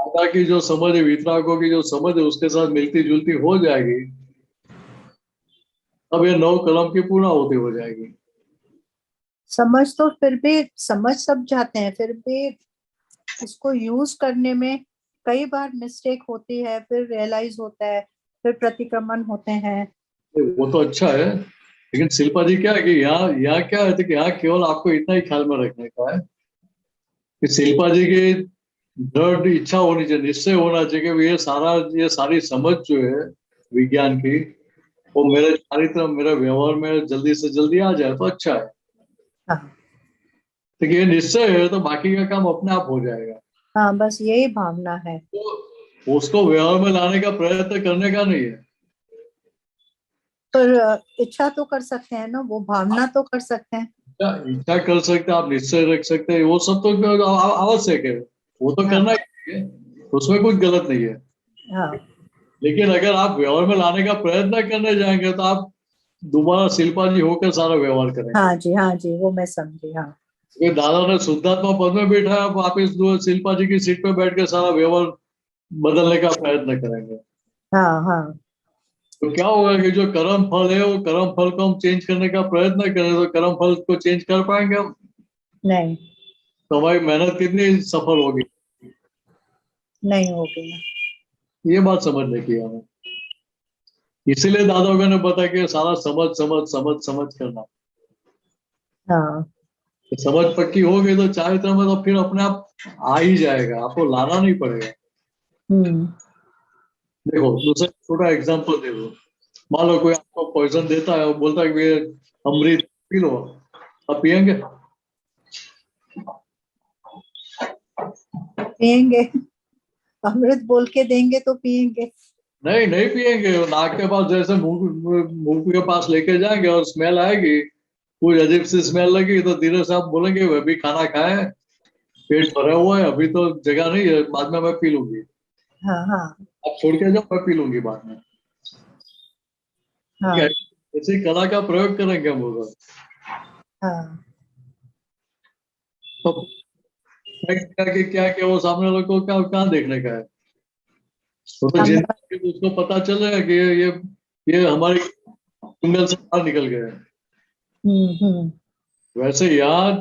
दादा की जो समझ है, वितरागों की जो समझ है, उसके साथ मिलती जुलती हो जाएगी, तब ये 9 कलम की पूर्णाहुति हो जाएगी। समझ तो फिर भी समझ सब जाते हैं, फिर भी इसको यूज करने में कई बार मिस्टेक होती है, फिर रियलाइज होता है, फिर प्रतिक्रमण होते हैं। वो तो अच्छा है, लेकिन शिल्पा जी क्या है कि यहाँ क्या है कि यहाँ केवल आपको इतना ही ख्याल में रखने का है कि शिल्पा जी की दृढ़ इच्छा होनी चाहिए, निश्चय होना चाहिए कि ये सारी समझ जो है विज्ञान की, वो मेरे चारित्र मेरे व्यवहार में जल्दी से जल्दी आ जाए तो अच्छा है। हाँ तो ये निश्चय है तो बाकी का काम अपने आप हो जाएगा। हाँ, बस यही भावना है। तो उसको व्यवहार में लाने का प्रयत्न करने का नहीं है। पर इच्छा तो कर सकते हैं ना, वो भावना तो कर सकते हैं। इच्छा कर सकते हैं आप, निश्चय रख सकते हैं, वो सब तो आवश्यक है, वो तो हाँ करना ही चाहिए, उसमें कुछ गलत नहीं है। हाँ लेकिन अगर आप व्यवहार में लाने का प्रयत्न करने जाएंगे तो आप दोबारा शिल्पा जी होकर सारा व्यवहार करेंगे। हाँ जी, वो मैं समझी। हाँ क्योंकि दादा ने शुद्धात्मा पद में बैठा है, आप वापिस शिल्पा जी की सीट पे बैठ के सारा व्यवहार बदलने का प्रयत्न करेंगे हाँ हाँ तो क्या होगा कि जो कर्म फल है, वो कर्म फल को हम चेंज करने का प्रयत्न करें तो कर्म फल को चेंज कर पाएंगे हम? नहीं, तो हमारी मेहनत कितनी सफल होगी? नहीं होगी ना। ये बात समझने की है हमें। इसीलिए दादाओं ने बताया कि सारा समझ समझ समझ समझ करना। हाँ तो समझ पक्की हो गई तो चारित्र में तो फिर अपने आप आ ही जाएगा, आपको लाना नहीं पड़ेगा। हम्म देखो दूसरा छोटा एग्जांपल दे दो। मान लो कोई आपको पॉइजन देता है और बोलता है कि ये अमृत पी लो, आप पियेंगे? पियेंगे। अमृत बोल के देंगे तो पियेंगे। नहीं नहीं पियेंगे, नाक के पास जैसे मुंह मुंह के पास लेके जाएंगे और स्मेल आएगी, कोई अजीब सी स्मेल लगी तो धीरे से आप बोलेंगे वह भी खाना खाए, पेट भरा हुआ है, अभी तो जगह नहीं है, बाद में मैं पी लूंगी। हाँ हाँ आप छोड़ के जाओ, मैं पी लूंगी बाद में। ठीक हाँ है, इसी कला का प्रयोग करेंगे हम लोग। हाँ तो क्या वो सामने वाले को क्या कहाँ देखने का है? वो तो हम जिंदगी में उसको पता चल रहा है कि ये हमारी जंगल से बाहर निकल गए हैं। हम्म। वैसे यार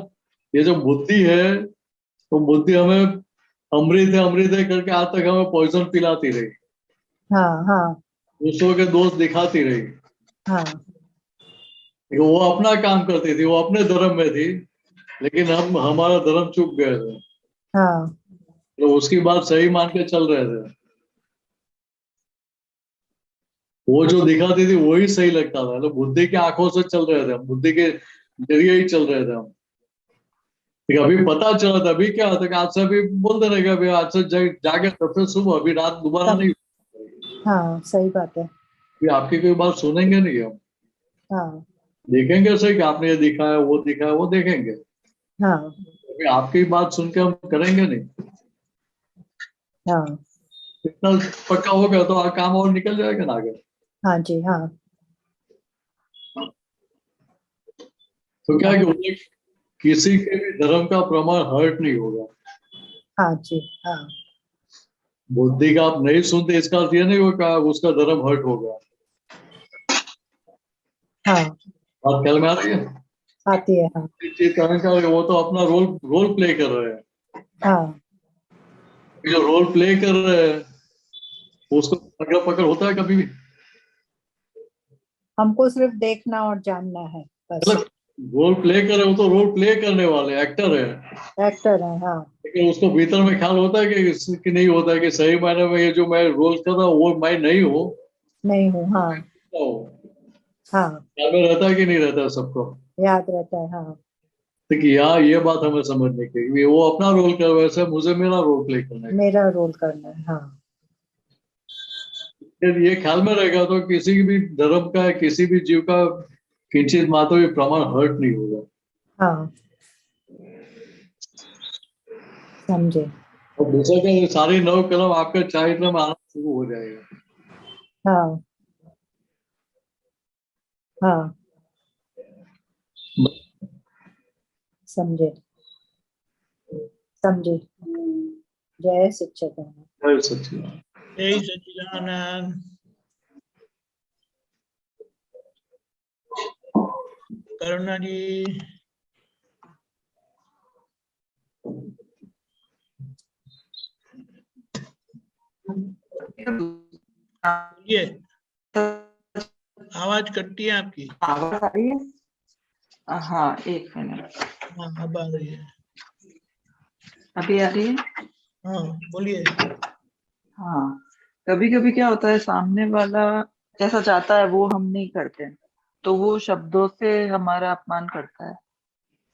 ये जो बुद्धि है, तो बुद्धि हमें अमृत है करके आज तक हमें पॉइजन पिलाती रही, हाँ हाँ दूसरों के दोस्त दिखाती रही। हाँ लेकिन वो अपना काम करती थी, वो अपने धर्म में थी, लेकिन हम हमारा धर्म चूक गए थे, हाँ तो उसकी बात सही मान के चल रहे थे। वो जो दिखाती थी वही सही लगता था, तो बुद्धि की आंखों से चल रहे थे हम, बुद्धि के जरिए ही चल रहे थे हम। ठीक है, अभी पता चला था, अभी क्या होता है कि आज से अभी बोल देने का अभी आज से जाके सबसे सुबह, अभी रात दोबारा सब नहीं। हाँ, सही बात है। अभी आपकी कोई बात सुनेंगे नहीं हम, हाँ देखेंगे सही कि आपने ये दिखाया वो दिखाया, वो देखेंगे। हाँ अभी आपकी बात सुन के हम करेंगे नहीं। हाँ इतना पक्का हो गया तो काम और निकल जाएगा ना आगे। हाँ जी। हाँ तो क्या है हाँ कि उन्हें किसी के भी धर्म का प्रमाण हर्ट नहीं होगा। हाँ जी। हाँ बुद्धि का आप नहीं सुनते इसका अर्थ ये नहीं होगा उसका धर्म हर्ट होगा। हाँ, बात ख्याल में आ रही है? आती है। हाँ चीज अहंकार वो तो अपना रोल रोल प्ले कर रहे हैं। हाँ जो रोल प्ले कर रहे हैं उसको पकड़ पकड़ होता है कभी भी? हमको सिर्फ देखना और जानना है, बस। मतलब रोल प्ले कर रहे हो तो रोल प्ले करने वाले एक्टर है, एक्टर है। हाँ, लेकिन उसको भीतर में ख्याल होता है कि नहीं होता है कि सही मायने में ये जो मैं रोल कर रहा हूँ वो मैं नहीं हूँ। नहीं हूँ। हाँ हाँ, ख्याल में रहता है कि नहीं रहता है सबको? याद रहता है। हाँ देखिए यहाँ ये बात हमें समझने की है कि वो अपना रोल कर वैसे मुझे मेरा रोल प्ले करना है। मेरा रोल करना है। हाँ फिर ये ख्याल में रहेगा तो किसी भी धर्म का किसी भी जीव का किंचित मात्र भी प्रमाण हर्ट नहीं होगा। हाँ, समझे। और दूसरा क्या, ये सारी 9 कलम आपके चारित्र में आना शुरू हो जाएगा। हाँ हाँ, समझे समझे। जय सच्चिदानंद। जय सच्चिदानंद। जय सच्चिदानंद। करुणा जी। बोलिए, आवाज कटती है आपकी। आवाज आ रही है? हाँ, एक मिनट। हाँ, अब आ रही है। अभी आ रही है? हाँ, बोलिए। हाँ, कभी कभी क्या होता है, सामने वाला जैसा चाहता है वो हम नहीं करते हैं, तो वो शब्दों से हमारा अपमान करता है,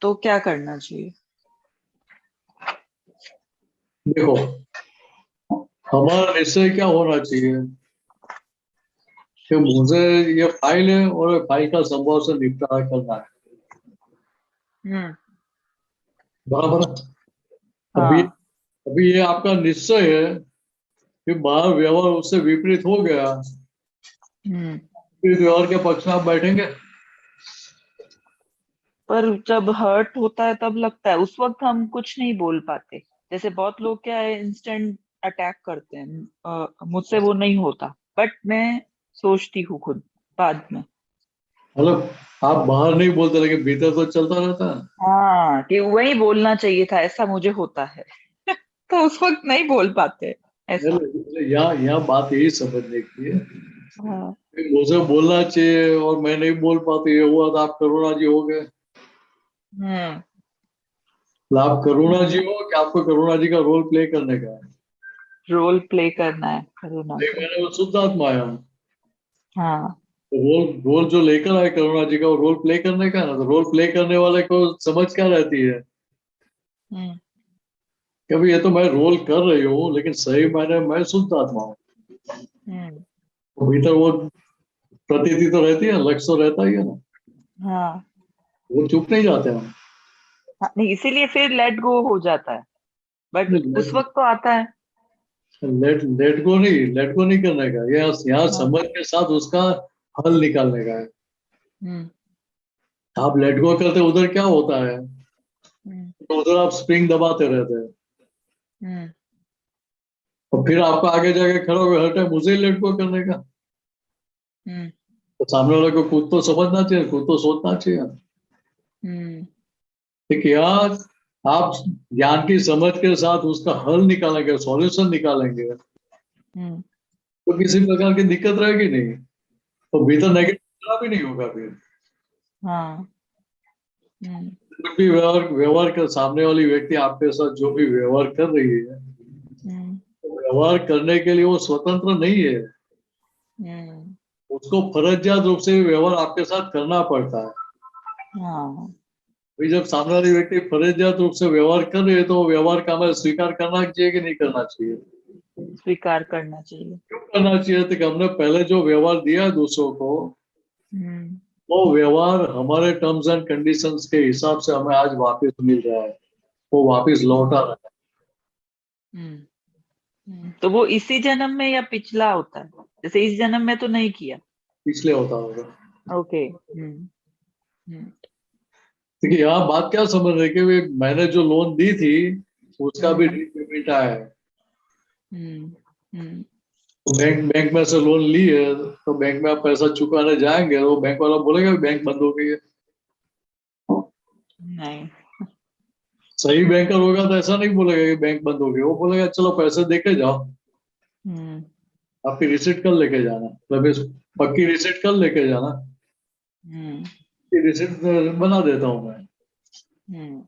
तो क्या करना चाहिए? देखो, हमारा निश्चय क्या होना चाहिए कि मुझे ये फाइल है और फाइल का संभव से निपटारा करना है, हम्म। बराबर। अभी हाँ। अभी ये आपका निश्चय है कि बाहर व्यवहार उससे विपरीत हो गया, हम्म। विपरीत व्यवहार के पक्ष में आप बैठेंगे? पर जब हर्ट होता है तब लगता है, उस वक्त हम कुछ नहीं बोल पाते। जैसे बहुत लोग क्या है, इंस्टेंट अटैक करते हैं, मुझसे वो नहीं होता, बट मैं सोचती हूँ खुद बाद में। मतलब आप बाहर नहीं बोलते लेकिन भीतर तो चलता रहता है। हाँ, कि वही बोलना चाहिए था, ऐसा मुझे होता है। तो उस वक्त नहीं बोल पाते ऐसा। यहाँ बात यही समझने की है हाँ। कि मुझे बोलना चाहिए और मैं नहीं बोल पाती, ये हुआ तो आप करुणा जी हो गए। हम्म। तो आप करुणा जी हो कि आपको करुणा जी का रोल प्ले करने का है? रोल प्ले करना है करुणा नहीं, का। मैंने वो शुद्धात्मा आया हूँ। हाँ। तो रोल रोल जो लेकर आए करुणा जी का, वो रोल प्ले करने का है ना। तो रोल प्ले करने वाले को समझ क्या रहती है हम्म। कि अभी ये तो मैं रोल कर रही हूँ लेकिन सही मायने में मैं शुद्धात्मा हूँ। हम्म। तो भीतर वो प्रतीति तो रहती है, लक्ष्य तो रहता ही है ना। हाँ। वो चुप नहीं जाते हम। हाँ, नहीं, इसीलिए फिर लेट गो हो जाता है, बट उस लेट वक्त तो आता है। लेट लेट गो नहीं करने का, यहाँ हाँ। समझ के साथ उसका हल निकालने का है। हम्म। आप लेट गो करते उधर क्या होता है, हम्म। तो उधर आप स्प्रिंग दबाते रहते हैं हम्म। और फिर आपको आगे जाके खड़ा होकर हर टाइम मुझे ही लेट गो करने का। हम्म। तो सामने वाले को खुद तो समझना चाहिए, खुद तो सोचना चाहिए। हम्म। ठीक है यार, आप ज्ञान की समझ के साथ उसका हल निकालेंगे, सॉल्यूशन निकालेंगे, हम्म। तो किसी प्रकार की दिक्कत रहेगी नहीं। तो भीतर नेगेटिव भी नहीं होगा फिर। हाँ। हम्म। कुछ भी व्यवहार व्यवहार कर, सामने वाली व्यक्ति आपके साथ जो भी व्यवहार कर रही है, हम्म। तो व्यवहार करने के लिए वो स्वतंत्र नहीं है। हम्म। उसको फर्जियात रूप से व्यवहार आपके साथ करना पड़ता है। हाँ। भाई जब सामने वाली व्यक्ति फर्जियात रूप से व्यवहार कर रही है तो वो व्यवहार का हमें स्वीकार करना चाहिए कि नहीं करना चाहिए? स्वीकार करना चाहिए। क्यों करना चाहिए? तो कि हमने पहले जो व्यवहार दिया है दूसरों को, हम्म। वो व्यवहार हमारे टर्म्स एंड कंडीशंस के हिसाब से हमें आज वापस मिल रहा है, वो वापस लौटा रहा है। हम्म। तो वो इसी जन्म में या पिछला होता है? जैसे इस जन्म में तो नहीं किया। पिछले होता होगा। ओके। हम्म। हम्म। देखिए यहाँ बात क्या समझ रहे कि मैंने जो लोन दी थी उसका भी हम्म। रीपेमेंट आया है। हम्म। हम्म। तो बैंक में से लोन ली है, तो बैंक में आप पैसा चुकाने जाएंगे तो बैंक वाला बोलेगा बैंक बंद हो गई है। नहीं। सही बैंकर होगा तो ऐसा नहीं बोलेगा कि बैंक बंद हो गई, वो बोलेगा चलो पैसे देके जाओ, हम्म। आपकी रिसीट कल लेके जाना, मतलब इस पक्की रिसीट कल लेके जाना। हम्म। रिसीट बना देता हूँ मैं। हम्म।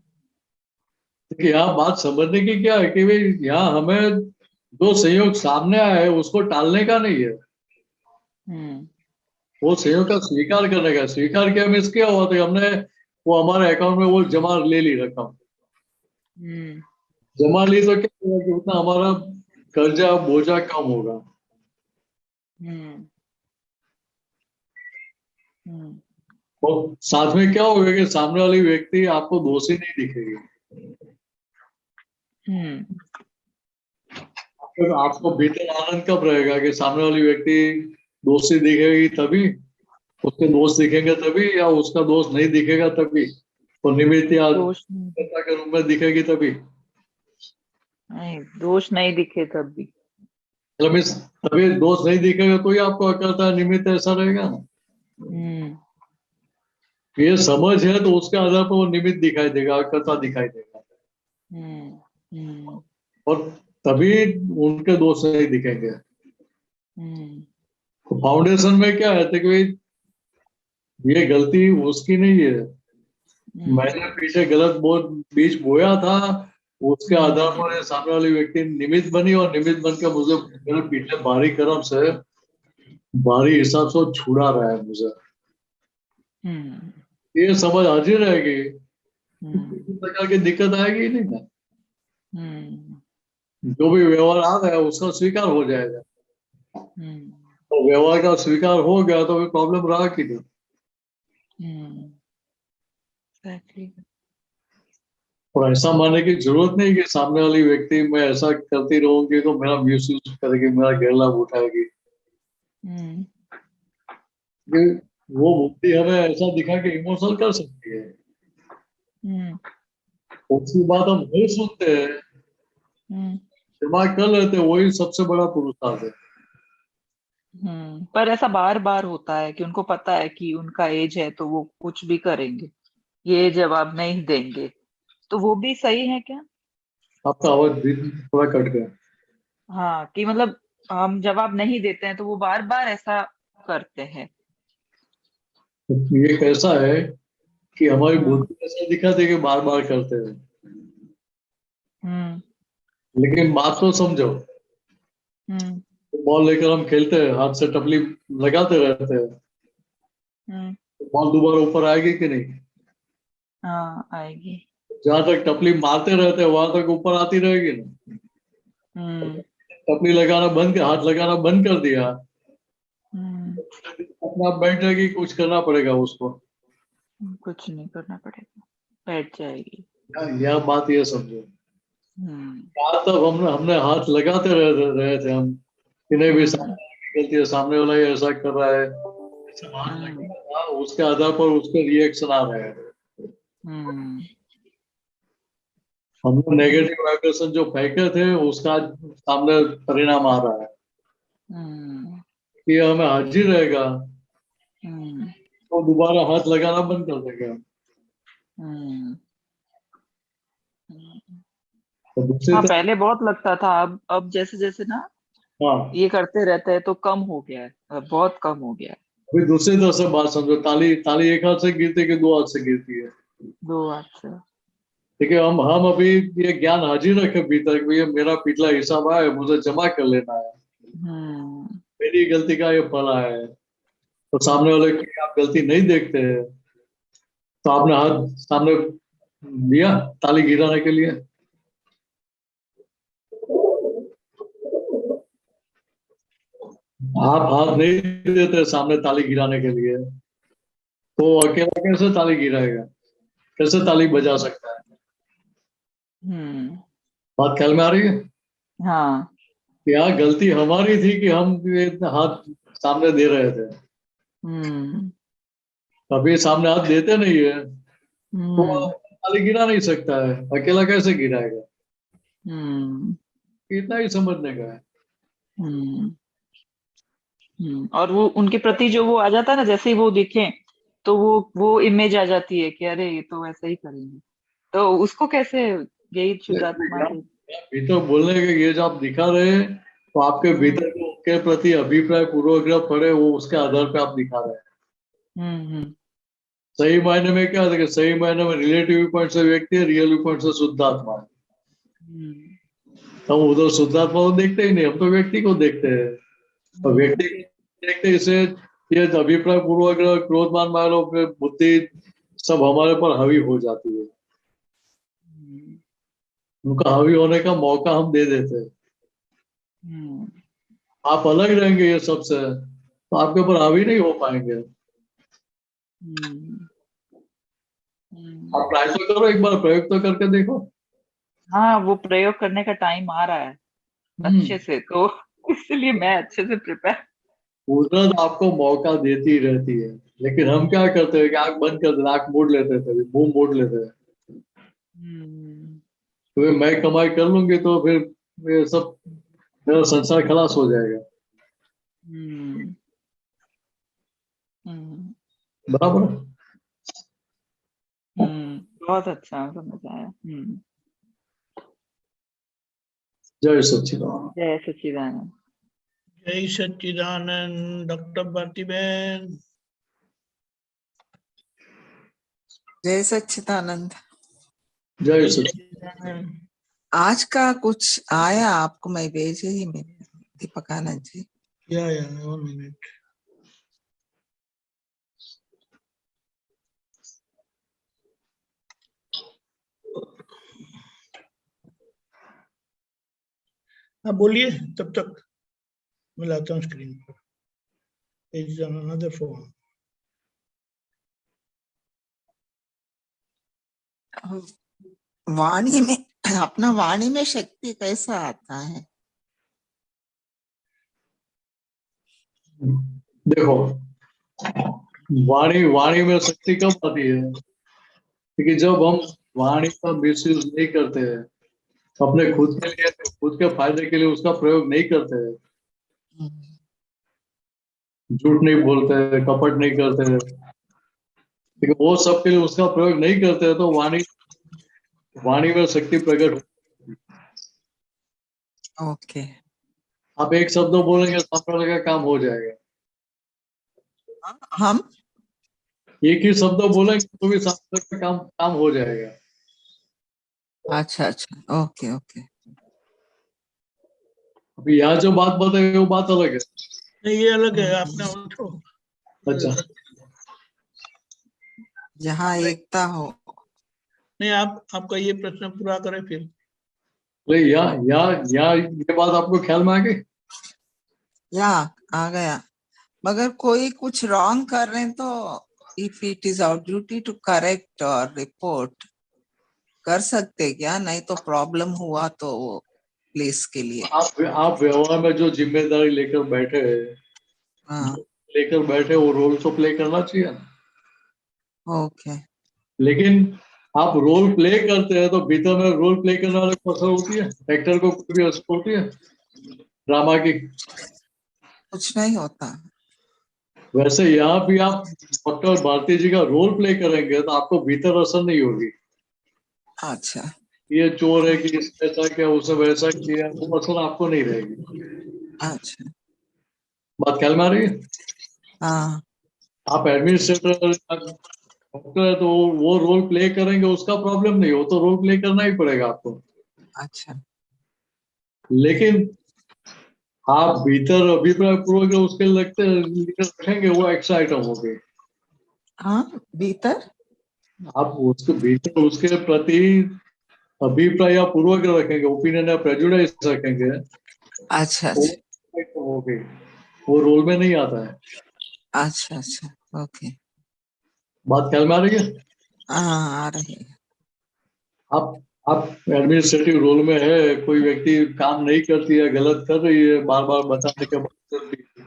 देखिए यहाँ बात समझने की क्या है कि भाई यहाँ हमें जो संयोग सामने आया है उसको टालने का नहीं है, हम्म। वो संयोग का स्वीकार करने का। स्वीकार किया मीन्स क्या हुआ था, हमने वो हमारे अकाउंट में वो जमा ले ली रकम, हम्म। जमा ली तो क्या होगा कि उतना हमारा कर्जा बोझा कम होगा। हम्म। हम्म। और साथ में क्या होगा कि सामने वाली व्यक्ति आपको दोषी नहीं दिखेगी। हम्म। फिर आपको भीतर आनंद कब रहेगा कि सामने वाली व्यक्ति दोषी दिखेगी तभी, उसके दोस्त दिखेंगे तभी, या उसका दोस्त नहीं दिखेगा तभी, तो निमित्त या दोष नहीं। कर्ता के रूप में दिखेगी तभी। नहीं, दोष नहीं दिखे तब भी। मतलब इस तभी दोष नहीं दिखेगा तो ही आपको अकर्ता निमित्त ऐसा रहेगा ना। हम्म ये समझ है तो उसके आधार पर वो निमित्त दिखाई देगा, अकर्ता दिखाई देगा, हम्म हम्म और तभी उनके दोष नहीं दिखेंगे। हम्म तो फाउंडेशन में क्या है कि भाई ये गलती उसकी नहीं है, मैंने पीछे गलत बीज बोया था, उसके आधार पर ये सामने वाली व्यक्ति निमित्त बनी, और निमित्त बनकर मुझे मेरे पीछे भारी कर्म से भारी हिसाब से वो छुड़ा रहा है मुझे। हम्म ये समझ हाजिर रहेगी, हम्म किसी प्रकार की दिक्कत आएगी ही नहीं ना। हम्म जो भी व्यवहार आ रहा है उसका स्वीकार हो जाएगा, हम्म तो व्यवहार का स्वीकार हो गया तो फिर प्रॉब्लम रहा कि नहीं। exactly। और ऐसा मानने की जरूरत नहीं कि सामने वाली व्यक्ति मैं ऐसा करती रहूंगी तो मेरा मिस यूज करेगी, मेरा गैर लाभ उठाएगी। हम्म कि वो मुक्ति हमें ऐसा दिखा के इमोशनल कर सकती है, हम्म उसकी बात हम नहीं सुनते हैं, हम्म दिमाग कर लेते हैं, वही सबसे बड़ा पुरुषार्थ है। पर ऐसा बार बार होता है कि उनको पता है कि उनका एज है तो वो कुछ भी करेंगे, ये जवाब नहीं देंगे, तो वो भी सही है क्या? आपका आवाज भी थोड़ा कट गया। हाँ, कि मतलब हम जवाब नहीं देते हैं तो वो बार बार ऐसा करते हैं। ये कैसा है कि हमारी हम्म बुद्धि ऐसा दिखाती है कि बार बार करते हैं, हम्म लेकिन बात तो समझो। हम्म बॉल लेकर हम खेलते हैं, हाथ से टपली लगाते रहते हैं, हम्म बॉल दोबारा ऊपर आएगी कि नहीं। हाँ, आएगी। जहां तक टपली मारते रहते हैं वहां तक ऊपर आती रहेगी ना। हम्म टपली लगाना बंद, हाथ लगाना बंद कर दिया, हम्म अपने आप बैठ जाएगी, कुछ करना पड़ेगा उसको। कुछ नहीं करना पड़ेगा, बैठ जाएगी। यह बात ये समझो, हम्म आज तक हमने हमने हाथ लगाते रहे थे हम कि नहीं भी हम्म सामने वाला की गलती है, सामने वाला ये ऐसा कर रहा है, सब हाथ हम्म लगा था, उसके आधार पर उसके रिएक्शन आ रहे हैं। हम्म हमने नेगेटिव वाइब्रेशन जो फेंके थे उसका आज सामने परिणाम आ रहा है हम्म कि हमें हाजिर रहेगा हम्म तो दोबारा हाथ लगाना बंद कर देगा। हम्म तो दूसरी हाँ, तरफ, पहले बहुत लगता था, अब जैसे जैसे ना हाँ, ये करते रहते हैं तो कम हो गया है, बहुत कम हो गया है। अभी दूसरी तरफ से बात समझो, ताली ताली एक हाथ से गिरती है कि दो हाथ से गिरती है। दो हाथ से। ठीक है, हम अभी ये ज्ञान हाजिर रखे भीतर कि ये मेरा पिछला हिसाब आया है, मुझे जमा कर लेना है, हम्म मेरी गलती का ये फल आया है। तो सामने वाले की आप गलती नहीं देखते हैं, तो आपने हाथ सामने दिया ताली गिराने के लिए, आप हाथ नहीं देते सामने ताली गिराने के लिए, तो अकेला कैसे ताली गिराएगा, कैसे ताली बजा सकता है। हम्म बात ख्याल में आ रही है? हाँ। यहाँ गलती हमारी थी कि हम ये हाथ सामने दे रहे थे, हम्म अभी सामने हाथ देते नहीं है तो हम्म ताली गिरा नहीं सकता है, अकेला कैसे गिराएगा। हम्म इतना ही समझने का है। हम्म और वो उनके प्रति जो वो आ जाता है ना, जैसे ही वो दिखे तो वो इमेज आ जाती है कि अरे ये तो ऐसा ही करेंगे, तो उसको कैसे, यही शुद्धात्मा के। भीतर बोलने के ये जो आप दिखा रहे हैं, तो आपके हम्म भीतर जो उनके प्रति अभिप्राय पूर्वग्रह पड़े वो उसके आधार पे आप दिखा रहे हैं। हम्म सही मायने में क्या है कि सही मायने में रिलेटिव पॉइंट से व्यक्ति है, रियल पॉइंट से शुद्धात्मा है। हम्म हम उधर शुद्धात्मा को देखते ही नहीं, हम तो व्यक्ति को देखते हैं, और हम्म व्यक्ति को देखते इसे ये अभिप्राय पूर्वग्रह क्रोध मान मानो फिर बुद्धि सब हमारे पर हावी हो जाती है, उनका हावी होने का मौका हम दे देते हैं। हम्म आप अलग रहेंगे ये सबसे तो आपके ऊपर हावी नहीं हो पाएंगे। हम्म आप ट्राई तो करो, एक बार प्रयोग तो करके देखो। हाँ, वो प्रयोग करने का टाइम आ रहा है अच्छे से, तो इसलिए मैं अच्छे से प्रिपेयर। कुदरत आपको मौका देती रहती है, लेकिन हम क्या करते हैं कि आंख बंद कर देते, आंख मोड़ लेते थे, मुंह मोड़ लेते हैं। हम्म तो मैं कमाई कर लूंगी तो फिर ये सब मेरा संसार खलास हो जाएगा। हम्म हम्म बराबर। बहुत अच्छा समझ आया। जय सच्चिदानंद। जय सच्चिदानंद। जय सच्चिदानंद। डॉक्टर भारती बहन। जय सच्चिदानंद। जय जय सच्चिदानंद। सच्चिदानंद। आज का कुछ आया आपको? मैं भेजे ही मैंने, दीपक आनंद जी। या 1 मिनट। हाँ बोलिए, तब तक मैं लाता हूँ स्क्रीन पर। Is another phone. वाणी में, अपना वाणी में शक्ति कैसा आता है? देखो, वाणी वाणी में शक्ति कब आती है? क्योंकि जब हम वाणी का मिसयूज नहीं करते हैं, अपने खुद के लिए, खुद के फायदे के लिए उसका प्रयोग नहीं करते हैं, झूठ नहीं बोलते हैं, कपट नहीं करते हैं, लेकिन वो सब के लिए उसका प्रयोग नहीं करते हैं, तो वाणी वाणी में शक्ति प्रकट होती है। ओके। आप एक शब्द बोलेंगे, सामने वाले का काम हो जाएगा। हम एक ही शब्द बोलेंगे तो भी सामने वाले का काम हो जाएगा। अच्छा अच्छा, ओके ओके। अभी यहाँ जो बात बताएंगे वो बात अलग है। नहीं, ये अलग है, आपने उठो। अच्छा, जहाँ एकता हो। नहीं, आपका ये प्रश्न पूरा करें फिर। यहाँ ये बात आपको ख्याल में आ गई? या आ गया। मगर कोई कुछ रॉन्ग कर रहे हैं तो if it is our duty to correct और रिपोर्ट, कर सकते क्या? नहीं तो प्रॉब्लम हुआ तो वो प्लेस के लिए। आप व्यवहार में जो जिम्मेदारी लेकर बैठे हाँ, वो रोल तो प्ले करना चाहिए ना। ओके। लेकिन आप रोल प्ले करते हैं तो भीतर में रोल प्ले करने वाले को असर होती है, एक्टर को कोई भी असर होती है ड्रामा की? कुछ नहीं होता। वैसे यहाँ भी आप डॉक्टर भारती जी का रोल प्ले करेंगे तो आपको भीतर असर नहीं होगी। अच्छा ये चोर है कि इसने ऐसा किया, उसने वैसा किया, वो असर आपको नहीं रहेगी। अच्छा। बात ख्याल में आ रही है? हाँ आप एडमिनिस्ट्रेटर डॉक्टर है तो वो रोल प्ले करेंगे, उसका प्रॉब्लम नहीं हो, तो रोल प्ले करना ही पड़ेगा आपको। अच्छा। लेकिन आप भीतर अभिप्राय पूर्वक उसके लगते रखेंगे, वो एक्स्ट्रा आइटम हो गई। हाँ, भीतर आप उसके भीतर उसके प्रति अभिप्राय पूर्वक रखेंगे, ओपिनियन या प्रेजुडिस रखेंगे, अच्छा वो अच्छा item हो गई, वो रोल में नहीं आता है। अच्छा अच्छा, ओके। बात ख्याल में आ रही है? हाँ, आ रही है। आप एडमिनिस्ट्रेटिव रोल में है, कोई व्यक्ति काम नहीं करती है, गलत कर रही है, बार बार बताने के बाद करती है,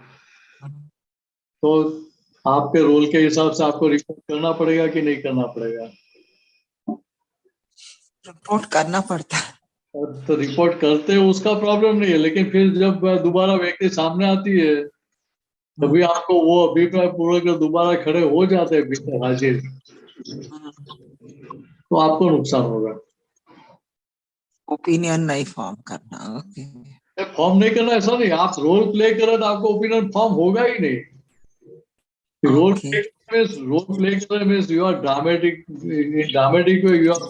तो आपके रोल के हिसाब से आपको रिपोर्ट करना पड़ेगा कि नहीं करना पड़ेगा? रिपोर्ट करना पड़ता है। तो रिपोर्ट करते हैं, उसका प्रॉब्लम नहीं है, लेकिन फिर जब दोबारा व्यक्ति सामने आती है तभी आपको वो अभिप्राय पूर्वक दोबारा खड़े हो जाते हैं भीतर हाजिर, तो आपको नुकसान होगा। ओपिनियन नहीं फॉर्म करना। ओके। फॉर्म नहीं करना ऐसा नहीं, आप रोल प्ले करें तो आपको ओपिनियन फॉर्म होगा ही नहीं। रोल ओके प्ले कर means you are dramatic way you are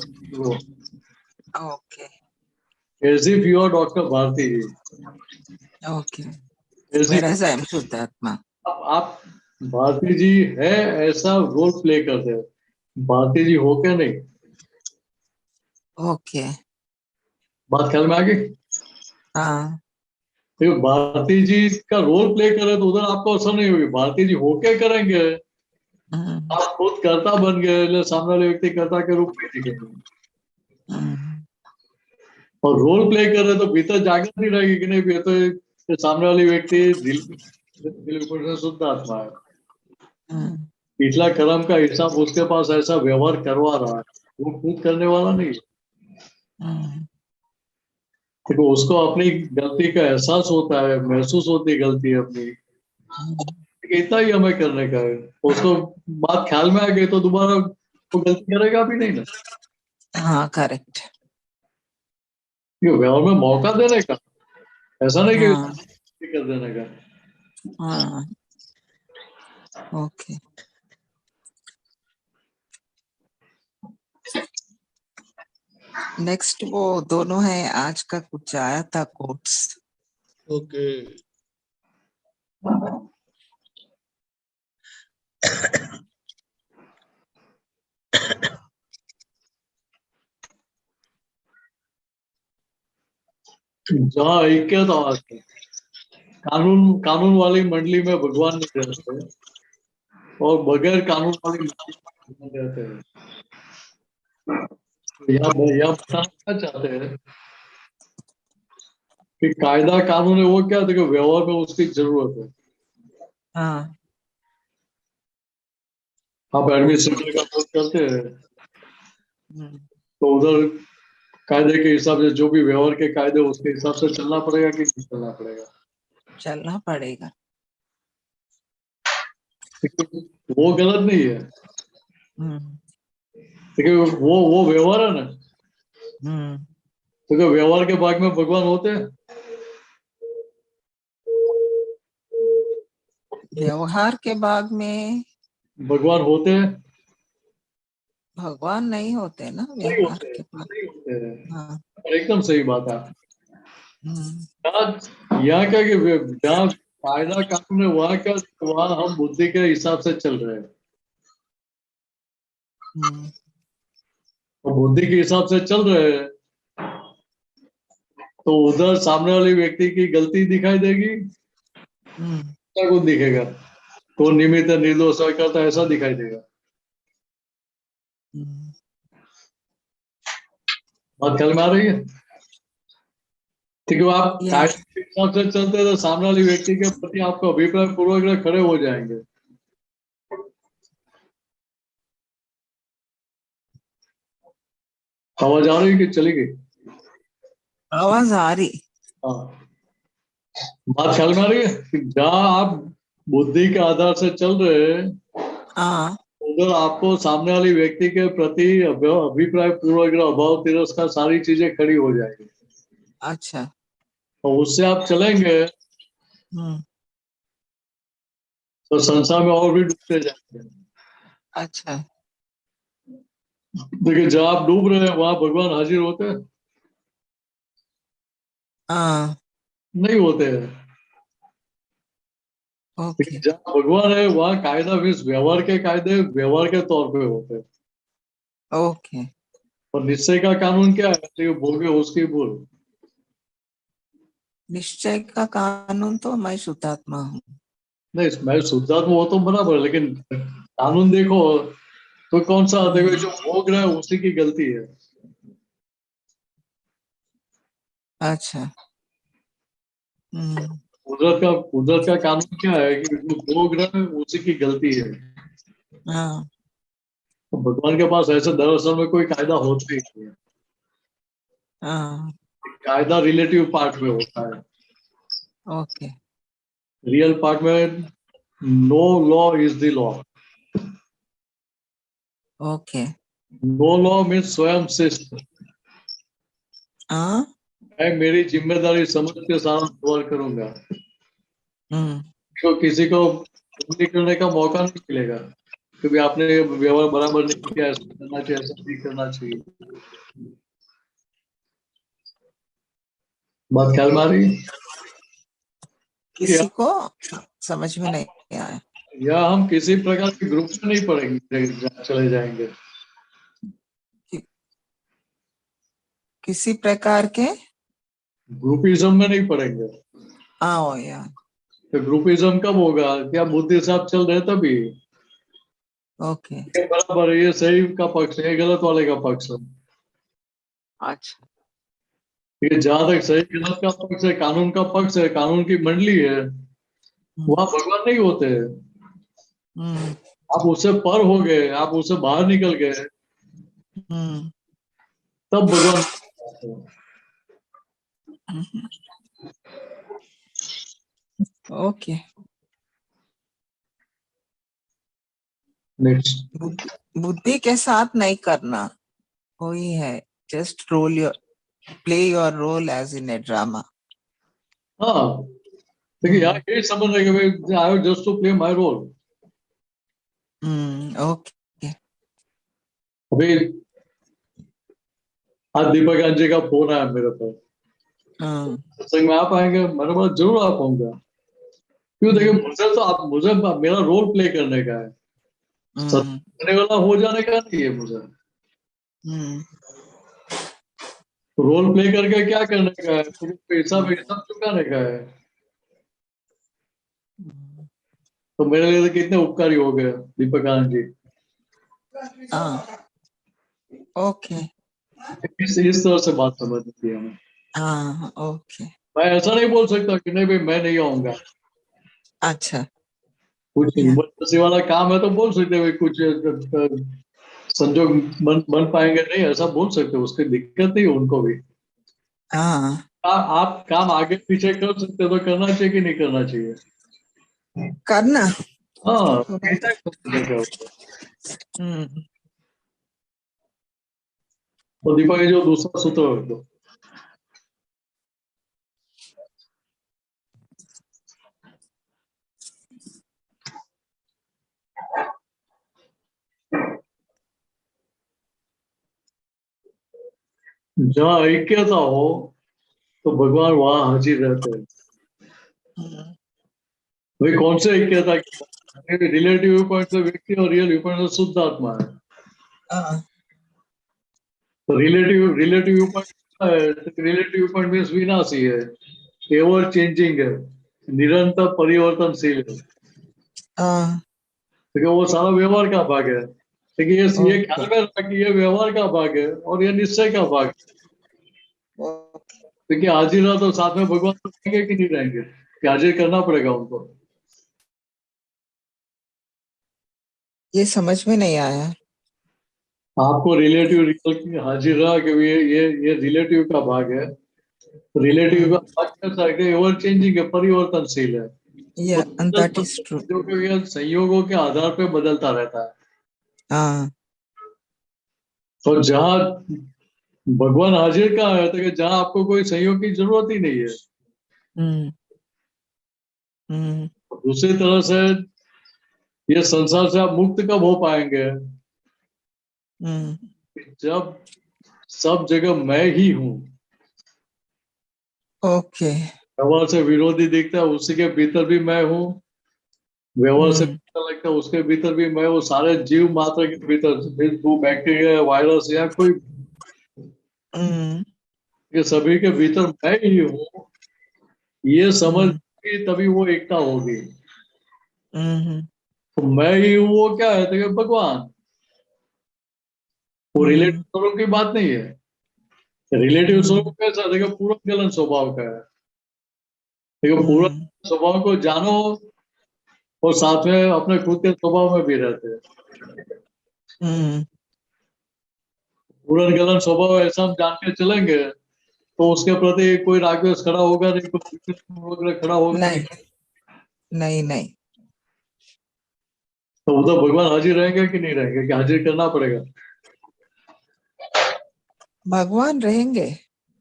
okay as if you are doctor Bharti ji, okay. As मेरा इफ स्वयं शुद्धात्मा। आप भारती जी है ऐसा रोल प्ले करते हैं, भारती जी हो के नहीं। ओके। बात ख्याल में आ गई? हाँ देखो, भारती जी का रोल प्ले करे तो उधर आपको असर नहीं होगी, भारती जी होके करेंगे, आप खुद कर्ता बन गए, सामने वाले व्यक्ति कर्ता के रूप में दिखेंगे। और रोल प्ले कर रहे तो भीतर जागृति रहेगी कि नहीं, ये तो ये सामने वाली व्यक्ति दिल से शुद्ध आत्मा है, पिछला कर्म का हिसाब उसके पास ऐसा व्यवहार करवा रहा है, वो खुद करने वाला नहीं है। देखो उसको अपनी गलती का एहसास होता है, महसूस होती है गलती है अपनी, इतना ही हमें करने का है। उसको बात ख्याल में आ गई तो दोबारा वो गलती करेगा भी नहीं ना। हाँ करेक्ट। ये व्यवहार में मौका देने का, ऐसा नहीं कि हाँ कर देने का। हाँ ओके। नेक्स्ट वो दोनों है, आज का कुछ आया था कोट्स। ओके। जहाँ ऐक्य था, कानून कानून वाली मंडली में भगवान नहीं रहते और बगैर कानून वाली मंडली में भगवान रहते हैं। यह बताना क्या चाहते हैं कि कायदा कानून है वो क्या, देखो व्यवहार में उसकी जरूरत है। हाँ आप एडमिनिस्ट्रेटर का पोस्ट करते हैं हम्म, तो उधर कायदे के हिसाब से जो भी व्यवहार के कायदे उसके हिसाब से चलना पड़ेगा कि नहीं चलना पड़ेगा। चलना पड़ेगा। वो गलत नहीं है, हम्म लेकिन वो व्यवहार है ना। हम्म तो क्या व्यवहार के भाग में भगवान होते हैं? व्यवहार के भाग में भगवान होते हैं? भगवान नहीं होते ना नहीं व्यवहार होते हैं, के भाग। नहीं होते हैं। हाँ एकदम सही बात है। हम्म यहाँ क्या कि जहाँ कायदा कानून है वहाँ क्या, वहाँ हम बुद्धि के हिसाब से चल रहे हैं। हम्म तो बुद्धि के हिसाब से चल रहे हैं तो उधर सामने वाले व्यक्ति की गलती दिखाई देगी, हम्म क्या कुछ दिखेगा? तो निमित्त निर्दोष करता ऐसा दिखाई देगा। हम्म, बात ख्याल में आ रही है? ठीक है, आप या कायदे के हिसाब से चलते हैं तो सामने वाले व्यक्ति के प्रति आपको अभिप्राय पूर्वक खड़े हो जाएंगे। आवाज आ रही है कि चली गई? आवाज आ रही। हाँ, बात ख्याल में आ रही है कि जहाँ आप बुद्धि के आधार से चल रहे हैं हाँ उधर आपको सामने वाली व्यक्ति के प्रति अभिप्राय पूर्वक अभाव तिरस्कार सारी चीजें खड़ी हो जाएगी। अच्छा। तो उससे आप चलेंगे हम्म तो संसार में और भी डूबते जाएंगे। अच्छा। देखिए जहाँ आप डूब रहे हैं वहां भगवान हाजिर होते हैं? हाँ नहीं होते हैं। ओके। जहाँ भगवान है वहाँ कायदा भी व्यवहार के कायदे व्यवहार के तौर पे होते हैं। ओके। और निश्चय का कानून क्या है? जो भोगे उसकी भूल। निश्चय का कानून तो मैं शुद्धात्मा हूँ। नहीं, मैं शुद्धात्मा वो तो बराबर है, लेकिन कानून देखो तो कौन सा, देखो जो भोग रहा है उसी की गलती है। अच्छा। हम्म कुदरत का कानून क्या है कि जो भोग रहा है उसी की गलती है। हाँ तो भगवान के पास ऐसे दरअसल में कोई कायदा होता ही नहीं है। हाँ कायदा रिलेटिव पार्ट में होता है, ओके। रियल पार्ट में no law is the law. Okay. No law means स्वयं शिष्ट। हाँ मैं मेरी जिम्मेदारी समझ के सारा व्यवहार करूंगा, हम्म तो किसी को उंगली करने का मौका नहीं मिलेगा क्योंकि आपने व्यवहार बराबर नहीं किया, ऐसा करना चाहिए, ऐसा नहीं करना चाहिए। बात ख्याल में आ रही है? किसी को समझ में नहीं आया। या हम किसी प्रकार के ग्रुप में नहीं पढ़ेंगे, चले जाएंगे। किसी प्रकार के ग्रुपिज्म में नहीं पढ़ेंगे। आओ यार। तो ग्रुपिज्म कब होगा? क्या बुद्धि साहब चल रहे तभी। ओके। ये बराबर है, ये सही का पक्ष है, ये गलत वाले का पक्ष है। अच्छा। ये जहां तक सही गलत का पक्ष है, कानून का पक्ष है, कानून की मंडली है, वहां भगवान नहीं होते हैं। हम्म आप उससे पर हो गए, आप उससे बाहर निकल गए, हम्म तब भगवान। Okay, next. बुद्धि के साथ नहीं करना, वही है, just play your role as in a drama. हाँ, देखिए यहाँ ये समझ रहे कि भाई I have just to play my role. Okay, अभी आज दीपक जी का फोन आया मेरे पास, सत्संग में आप आएंगे? मेरे पास जरूर आ पाऊंगा। क्यों? देखिए मुझे तो आप मुझे मेरा रोल प्ले करने का है, करने वाला हो जाने का नहीं है मुझे। रोल प्ले करके क्या करने का है? पैसा पैसा चुकाने का है। तो मेरे लिए तो कितने उपकारी हो गए दीपक आनंद जी। ओके, इस तरह से बात समझनी थी हमें। ओके, मैं ऐसा नहीं बोल सकता कि नहीं भाई मैं नहीं आऊंगा। अच्छा, कुछ इमरजेंसी वाला काम है तो बोल सकते भाई कुछ संजोग बन पाएंगे नहीं, ऐसा बोल सकते, उसकी दिक्कत नहीं है उनको भी। आप काम आगे पीछे कर सकते हो तो करना चाहिए कि नहीं करना चाहिए? करना। हाँ, तो दीपक जो दूसरा सूत्र है तो जहाँ ऐक्यता हो तो भगवान वहां हाजिर रहते हैं। भाई कौन से ऐक्यता की? रिलेटिव व्यू पॉइंट से व्यक्ति और रियल व्यू पॉइंट से शुद्ध आत्मा है। तो relative relative view point, relative view point means विनाशी है, एवर चेंजिंग है, निरंतर परिवर्तनशील है। तो वो सारा व्यवहार का भाग है। लेकिन ये ख्याल में रखना कि ये व्यवहार का भाग है और ये निश्चय का भाग है। देखिए हाजिर रहा तो साथ में भगवान तो रहेंगे कि नहीं रहेंगे, कि हाजिर करना पड़ेगा उनको। ये समझ में नहीं आया। आपको रिलेटिव हाजिर रहा कि ये रिलेटिव का भाग है। रिलेटिव का भाग कैसा है कि एवर चेंजिंग है, परिवर्तनशील है। and that is true. ये संयोगों के आधार पे बदलता रहता है। तो जहाँ भगवान हाजिर कहाँ है, तो जहाँ आपको कोई संयोग की जरूरत ही नहीं है। दूसरी तरह से ये संसार से आप मुक्त कब हो पाएंगे? जब सब जगह मैं ही हूँ। ओके, व्यवहार से विरोधी दिखता है उसी के भीतर भी मैं हूँ, व्यवहार से लगता है उसके भीतर भी मैं हूँ, सारे जीव मात्र के भीतर, बैक्टीरिया, वायरस या कोई, ये सभी के भीतर मैं ही हूँ। ये समझ तभी वो एकता होगी। तो मैं ही हूँ वो क्या है? तो भगवान। वो रिलेटिव स्वरूप की बात नहीं है। रिलेटिव स्वरूप कैसा? देखो पूर्ण गलन स्वभाव का है। देखो पूर्ण स्वभाव को जानो और साथ में अपने खुद के स्वभाव में भी रहते हैं। पूर्ण गलन स्वभाव ऐसा हम जान के चलेंगे तो उसके प्रति कोई रागद्वेष खड़ा होगा नहीं, कोई खड़ा होगा नहीं, नहीं, नहीं। तो उधर भगवान हाजिर रहेंगे कि नहीं रहेंगे, कि हाजिर करना पड़ेगा? भगवान रहेंगे।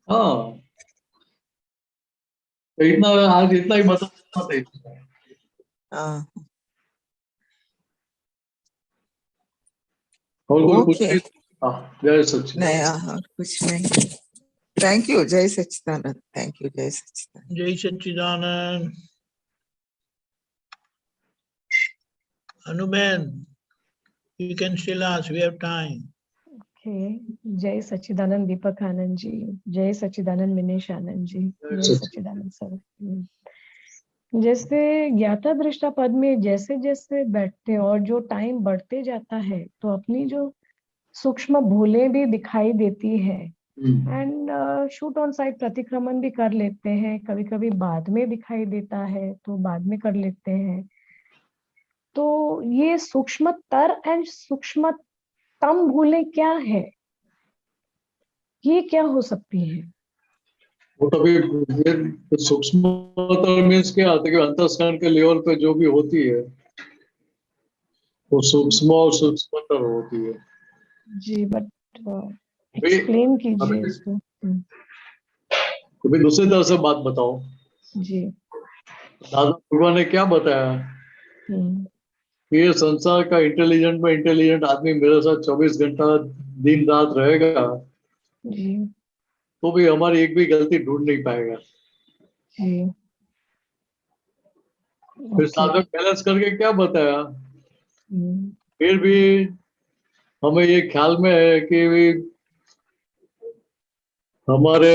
हाँ, तो इतना आज इतना ही बता। और कोई ओके, जय सच्चिदानंद। नहीं और कुछ नहीं। थैंक यू, जय सच्चिदानंद। थैंक यू, जय सच्चिदानंद। जय सच्चिदानंद। Anuben, you can still ask, we have time. Okay. जय सच्चिदानंद दीपक आनंद जी, जय सच्चिदानंद मिनेश आनंद जी, जय सच्चिदानंद सर। जैसे ज्ञाता दृष्टा पद में जैसे जैसे बैठते हैं और जो टाइम बढ़ते जाता है तो अपनी जो सूक्ष्म भूलें भी दिखाई देती है एंड शूट ऑन साइड प्रतिक्रमण भी कर लेते हैं, कभी कभी बाद में दिखाई देता है तो बाद में कर लेते हैं। तो ये सूक्ष्मतर एंड सूक्ष्मतम भूलें क्या है, ये क्या हो सकती है? वो तभी सूक्ष्म मीन्स क्या आता है कि अंतस्करण के लेवल पे जो भी होती है वो सूक्ष्म और सूक्ष्मतर होती है। जी, बट अभी एक्सप्लेन कीजिए अभी इसको। अभी दूसरी तरह से बात बताओ। जी। दादा भगवान ने क्या बताया हम्म, कि ये संसार का इंटेलिजेंट में इंटेलिजेंट आदमी मेरे साथ 24 घंटा दिन रात रहेगा जी। तो भी हमारी एक भी गलती ढूंढ नहीं पाएगा। जी। फिर ओके। साथ में बैलेंस करके क्या बताया, हम्म, फिर भी हमें ये ख्याल में है कि भी हमारे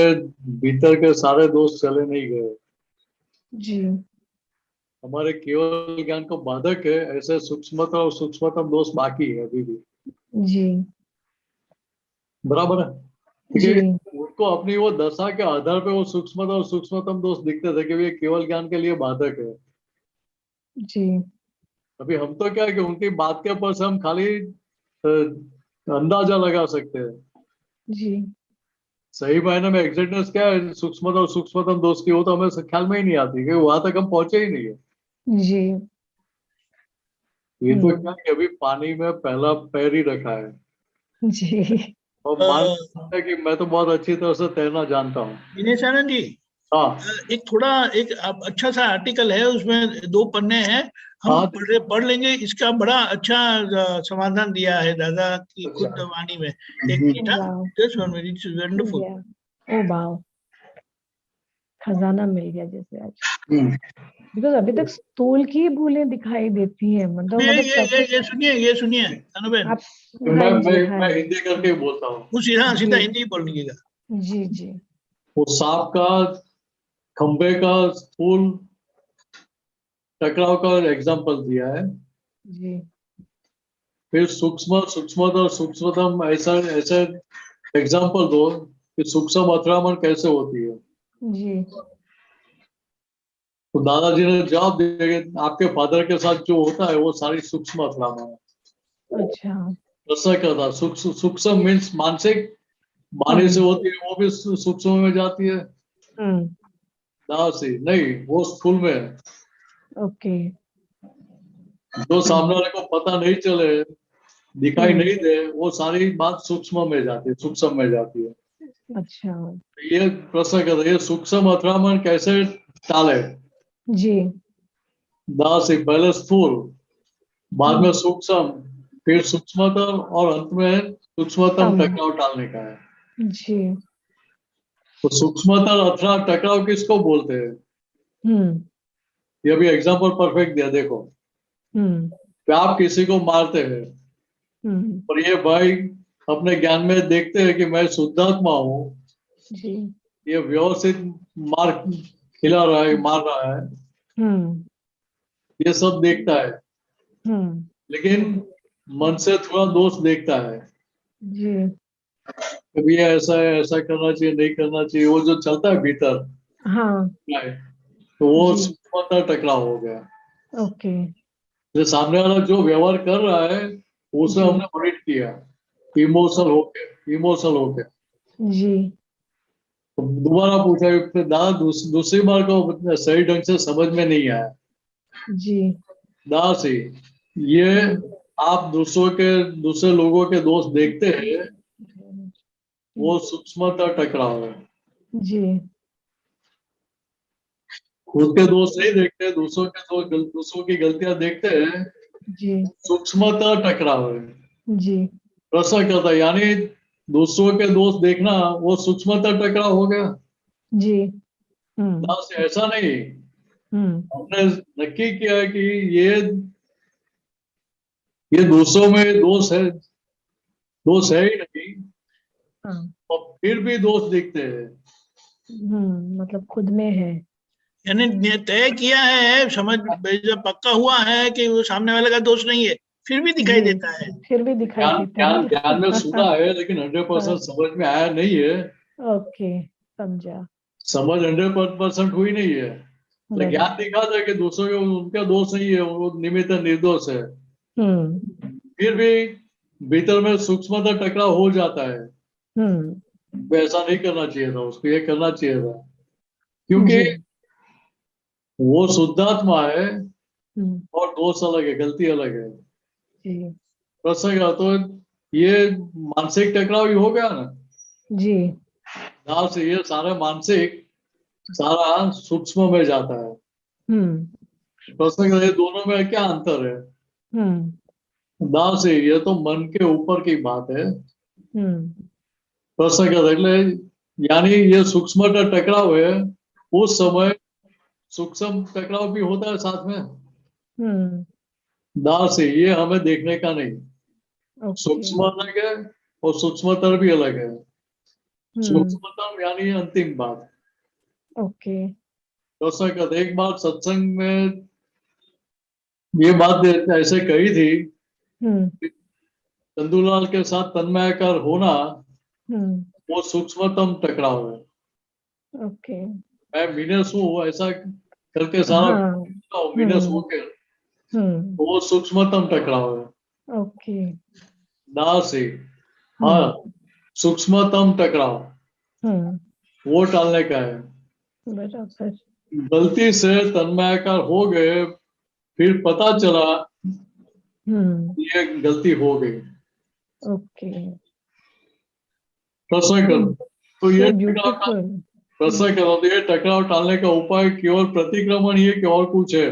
भीतर के सारे दोस्त चले नहीं गए, जी। हमारे केवल ज्ञान को बाधक है ऐसे सूक्ष्मतम और सूक्ष्मतम दोस्त बाकी है अभी भी। जी। बराबर है, जी। क्योंकि उनको अपनी वो दशा के आधार पे वो सूक्ष्मतम और सूक्ष्मतम दोस्त दिखते थे कि ये केवल ज्ञान के लिए बाधक है। जी। अभी हम तो क्या है कि उनकी बात के ऊपर से हम खाली अंदाजा लगा सकते हैं। जी। सही मायने में एग्जैक्टनेस क्या है सूक्ष्मतम और सूक्ष्मतम दोस्त की, वो तो हमें ख्याल में ही नहीं आती कि वहां तक हम पहुंचे ही नहीं है। जी। ये तो क्या है कि अभी पानी में पहला पैर ही रखा है जी। और मानता है कि मैं तो बहुत अच्छी तरह से तैरना जानता हूँ। दिनेश आनंद जी, हाँ एक थोड़ा एक अच्छा सा आर्टिकल है, उसमें 2 पन्ने हैं, हम हाँ पढ़ लेंगे। इसका बड़ा अच्छा समाधान दिया है दादा की खुद वाणी में। एक minute, wow. Just 1 minute, it's wonderful. Oh wow, खजाना मिल गया जैसे आज। हम्म। बिकॉज अभी तक स्थूल की भूलें दिखाई देती है, मतलब ये सुनिए अनुबेन, आप। मैं हाँ मैं जी, हाँ मैं जी। हिंदी करके ही बोलता हूँ। वो सीधा जी। सीधा हिंदी बोल लीजिएगा। जी। जी। वो सांप का खंबे का स्थूल टकराव का एग्जाम्पल दिया है। जी। फिर सूक्ष्म सूक्ष्मतम और सूक्ष्मतम ऐसा ऐसे एग्जाम्पल दो कि सूक्ष्म अतिक्रमण कैसे होती है। जी। तो दादाजी ने जवाब दिया आपके फादर के साथ जो होता है वो सारी सूक्ष्म अतिक्रमण है। अच्छा। ऐसा करता सूक्ष्म मीन्स मानसिक वाणी से होती है, वो भी सूक्ष्म में जाती है। हम्म। दासी नहीं, वो स्थूल में है। ओके। जो सामने वाले को पता नहीं चले, दिखाई नहीं दे, वो सारी बात सूक्ष्म में जाती है, सूक्ष्म में जाती है। अच्छा। ये प्रश्न करते ये सूक्ष्म अतिक्रमण कैसे टाले। जी। दासी पहले स्थूल, बाद में सूक्ष्म, फिर सूक्ष्मतर और अंत में सूक्ष्मतम टकराव टालने का है। जी। तो सूक्ष्मतर अथवा टकराव किसको बोलते हैं, हम्म। ये भी एग्जाम्पल परफेक्ट दिया देखो। हम्म। कि आप किसी को मारते हैं हम्म। और ये भाई अपने ज्ञान में देखते हैं कि मैं शुद्धात्मा हूँ, जी। ये व्यवस्थित मार खिला रहा है, मार रहा है, हम्म। ये सब देखता है, हम्म। लेकिन मन से थोड़ा दोष देखता है। जी। कभी ये ऐसा है, ऐसा करना चाहिए, नहीं करना चाहिए, वो जो चलता है भीतर हाँ। तो वो जी। सूक्ष्मतर टकराव हो गया। ओके। जो सामने वाला जो व्यवहार कर रहा है उसे जी। हमने ऑडिट किया इमोशनल होके। जी। तो दोबारा पूछा फिर दादा दूसरी बार को सही ढंग से समझ में नहीं आया। जी। दादा से ये आप दूसरे लोगों के दोस्त देखते हैं, वो सूक्ष्मतर टकराव है। जी। खुद के दोस्त नहीं देखते, दूसरों की गलतियां देखते हैं, जी। सूक्ष्मतर टकराव है। जी। प्रश्न करता है यानी दूसरों के दोस्त देखना वो सूक्ष्मतर टकराव हो गया। जी। हम्म। दास ऐसा नहीं, हम्म। हमने नक्की किया है कि ये दूसरों में दोष है ही नहीं, हाँ। और फिर भी दोष दिखते हैं। मतलब खुद में है। यानी तय किया है, समझ जब पक्का हुआ है कि वो सामने वाले का दोष नहीं है, फिर भी दिखाई जी, देता है। फिर भी दिखाई ज्ञान देता है। ज्ञान ज्ञान में सुना है लेकिन 100% समझ में आया नहीं है। ओके, समझा। समझ 100% हुई नहीं है, तो वेरी ज्ञान दिखाता है कि दूसरों के उनका दोष नहीं है, वो निमित्त निर्दोष है। हम्म। फिर भी भीतर में सूक्ष्मता टकराव हो जाता है। हम्म। वो ऐसा नहीं करना चाहिए था, उसको ये करना चाहिए था। क्योंकि जी वो शुद्धात्मा है हम्म, और दोष अलग है, गलती अलग है। जी प्रसंग है, तो ये मानसिक टकराव ही हो गया ना। जी दाव से ये सारा मानसिक सारा सूक्ष्म में जाता है। प्रसंग है, दोनों में क्या अंतर है? दाव से ये तो मन के ऊपर की बात है। प्रसंग है, यानी ये सूक्ष्म का टकराव है, उस समय सूक्ष्म टकराव भी होता है साथ में। दाव से ये हमें देखने का नहीं। ओके सूक्ष्म अलग है और सूक्ष्मतर भी अलग है। सूक्ष्मतम यानी अंतिम बात। ओके तो एक बार सत्संग में ये बात ऐसे कही थी, चंदूलाल के साथ तन्मयकर होना वो सूक्ष्मतम टकराव है। ओके मैं मीनस हूँ ऐसा करके सारा हाँ मीनस हो के वो सूक्ष्मतम टकराव है। ओके ना से हाँ, सूक्ष्मतम टकराव वो टालने का है। बराबर गलती से तन्मयकार हो गए, फिर पता चला ये गलती हो गई। ओके प्रसंग करो तो ये सो ब्यूटीफुल प्रसंग करो तो ये टकराव टालने का उपाय केवल प्रतिक्रमण ही है कि और कुछ है?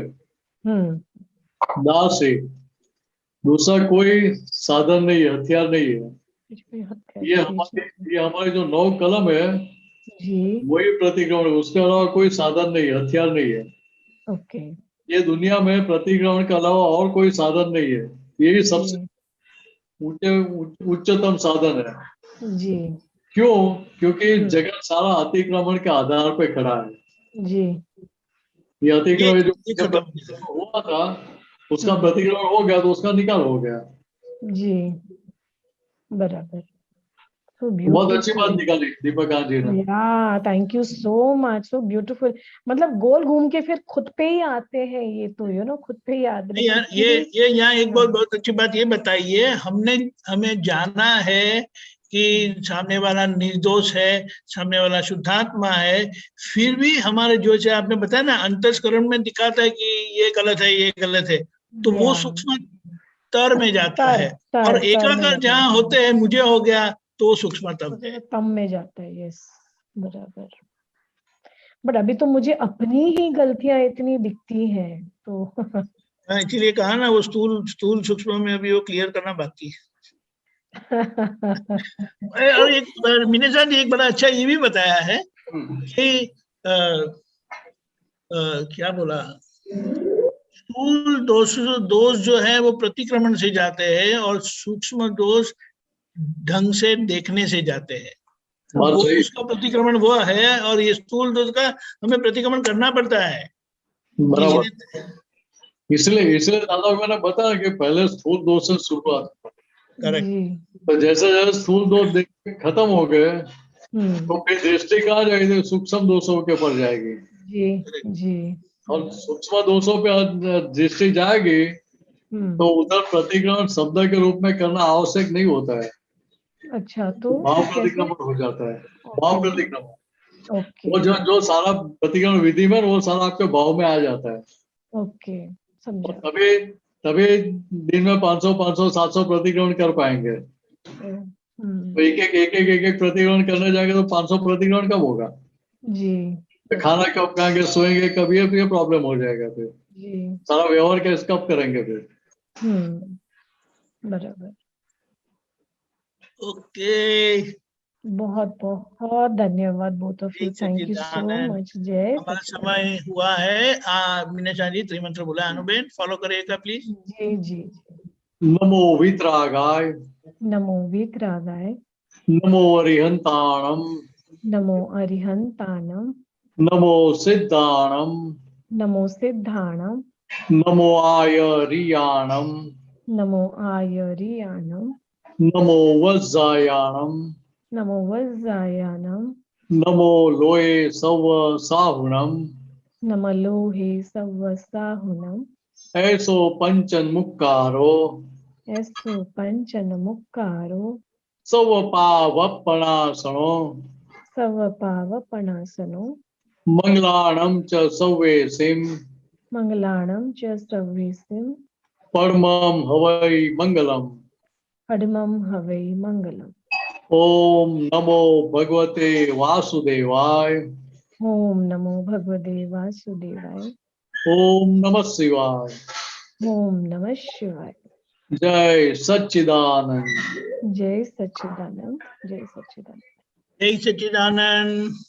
दास है, दूसरा कोई साधन नहीं है, हथियार नहीं है। ये हमारे जो 9 कलम है जी वही प्रतिक्रमण है, उसके अलावा कोई साधन नहीं है, हथियार नहीं है। ओके ये दुनिया में प्रतिक्रमण के अलावा और कोई साधन नहीं है। यही सबसे उच्चतम साधन है। जी क्यों? क्योंकि जगत सारा अतिक्रमण के आधार पे खड़ा है। जी ये अतिक्रमण जो ये खत्म हुआ था उसका प्रतिक्रमण हो गया तो उसका निकाल हो गया। जी बराबर सो बहुत अच्छी बात ब्यूटीफुल निकाली दीपक जी ने। या thank you so much so beautiful मतलब गोल घूम के फिर खुद पे ही आते हैं ये तो खुद पे ही याद नहीं यार, ये यहाँ एक बहुत अच्छी बात ये बताइए, हमें जाना है कि सामने वाला निर्दोष है, सामने वाला शुद्धात्मा है, फिर भी हमारे जो से आपने बताया ना अंतस्करण में दिखाता है कि ये गलत है, ये गलत है, तो वो सूक्ष्म तर में जाता है। और एकाकार जहाँ होते हैं मुझे हो गया तो वो सूक्ष्म तम में जाता है। यस बराबर बट अभी तो मुझे अपनी ही गलतियां इतनी दिखती हैं तो इसीलिए कहा ना वो स्थूल सूक्ष्म में अभी वो क्लियर करना बाकी है। और एक मिनेजा ने एक बड़ा अच्छा ये भी बताया है कि क्या बोला, स्थूल दोष जो है वो प्रतिक्रमण से जाते हैं और सूक्ष्म दोष ढंग से देखने से जाते हैं। वो उसका प्रतिक्रमण वो है और ये स्थूल दोष का हमें प्रतिक्रमण करना पड़ता है। इसलिए दादा मैंने बताया कि पहले स्थूल दोष से शुरुआत। करेक्ट। तो जैसे जैसे स्थूल दोष खत्म हो गए तो फिर दृष्टि कहाँ जाएगी? सूक्ष्म दोषों के ऊपर जाएगी। जी जी और सूक्ष्म दोषों पे दृष्टि जाएगी तो उधर प्रतिक्रमण शब्द के रूप में करना आवश्यक नहीं होता है। अच्छा तो भाव प्रतिक्रमण हो जाता है। भाव प्रतिक्रमण ओके वो जो सारा प्रतिक्रमण विधि में वो सारा आपके भाव में आ जाता है। ओके समझा। तभी दिन में 500 500 700 प्रतिक्रमण कर पाएंगे। तो एक प्रतिक्रमण करने जाएंगे तो 500 प्रतिक्रमण कब होगा? जी खाना कब खाएंगे, सोएंगे कभी, ये प्रॉब्लम हो जाएगा। फिर जी सारा व्यवहार कैसे कब करेंगे फिर? बराबर। ओके बहुत बहुत धन्यवाद both of you, thank you so much. जय हमारा समय हुआ है। मीनाशा जी त्रिमंत्र बोला, अनुबेन फॉलो करिएगा प्लीज। जी जी नमो वितरागाय, नमो वितरागाय, नमो अरिहंताणम, नमो अरिहंताणम, नमो सिद्धाणम, नमो सिद्धाणम, नमो आयरियाणम, नमो आयरियाणम, नमो वज्जायाणम, नमो वज्जायाणम, नमो लोये सव साहुणम, नमो लोहे सवसाहुनम, ऐसो पंचन मुक्कारो, ऐसो पंचन मुक्कारो, सव पावपणासनो, सव पावपणासनो, मंगलाणं च सव्येसिं मंगलाणं च सव्येसिं परमं हवै मंगलम्। पद्मं हवै मंगलम्। ओम नमो भगवते वासुदेवाय। ओम नमो भगवते वासुदेवाय। ओम नमः शिवाय। ओम नमः शिवाय। जय सच्चिदानंद। जय सच्चिदानंद। जय सच्चिदानंद। जय सच्चिदानंद।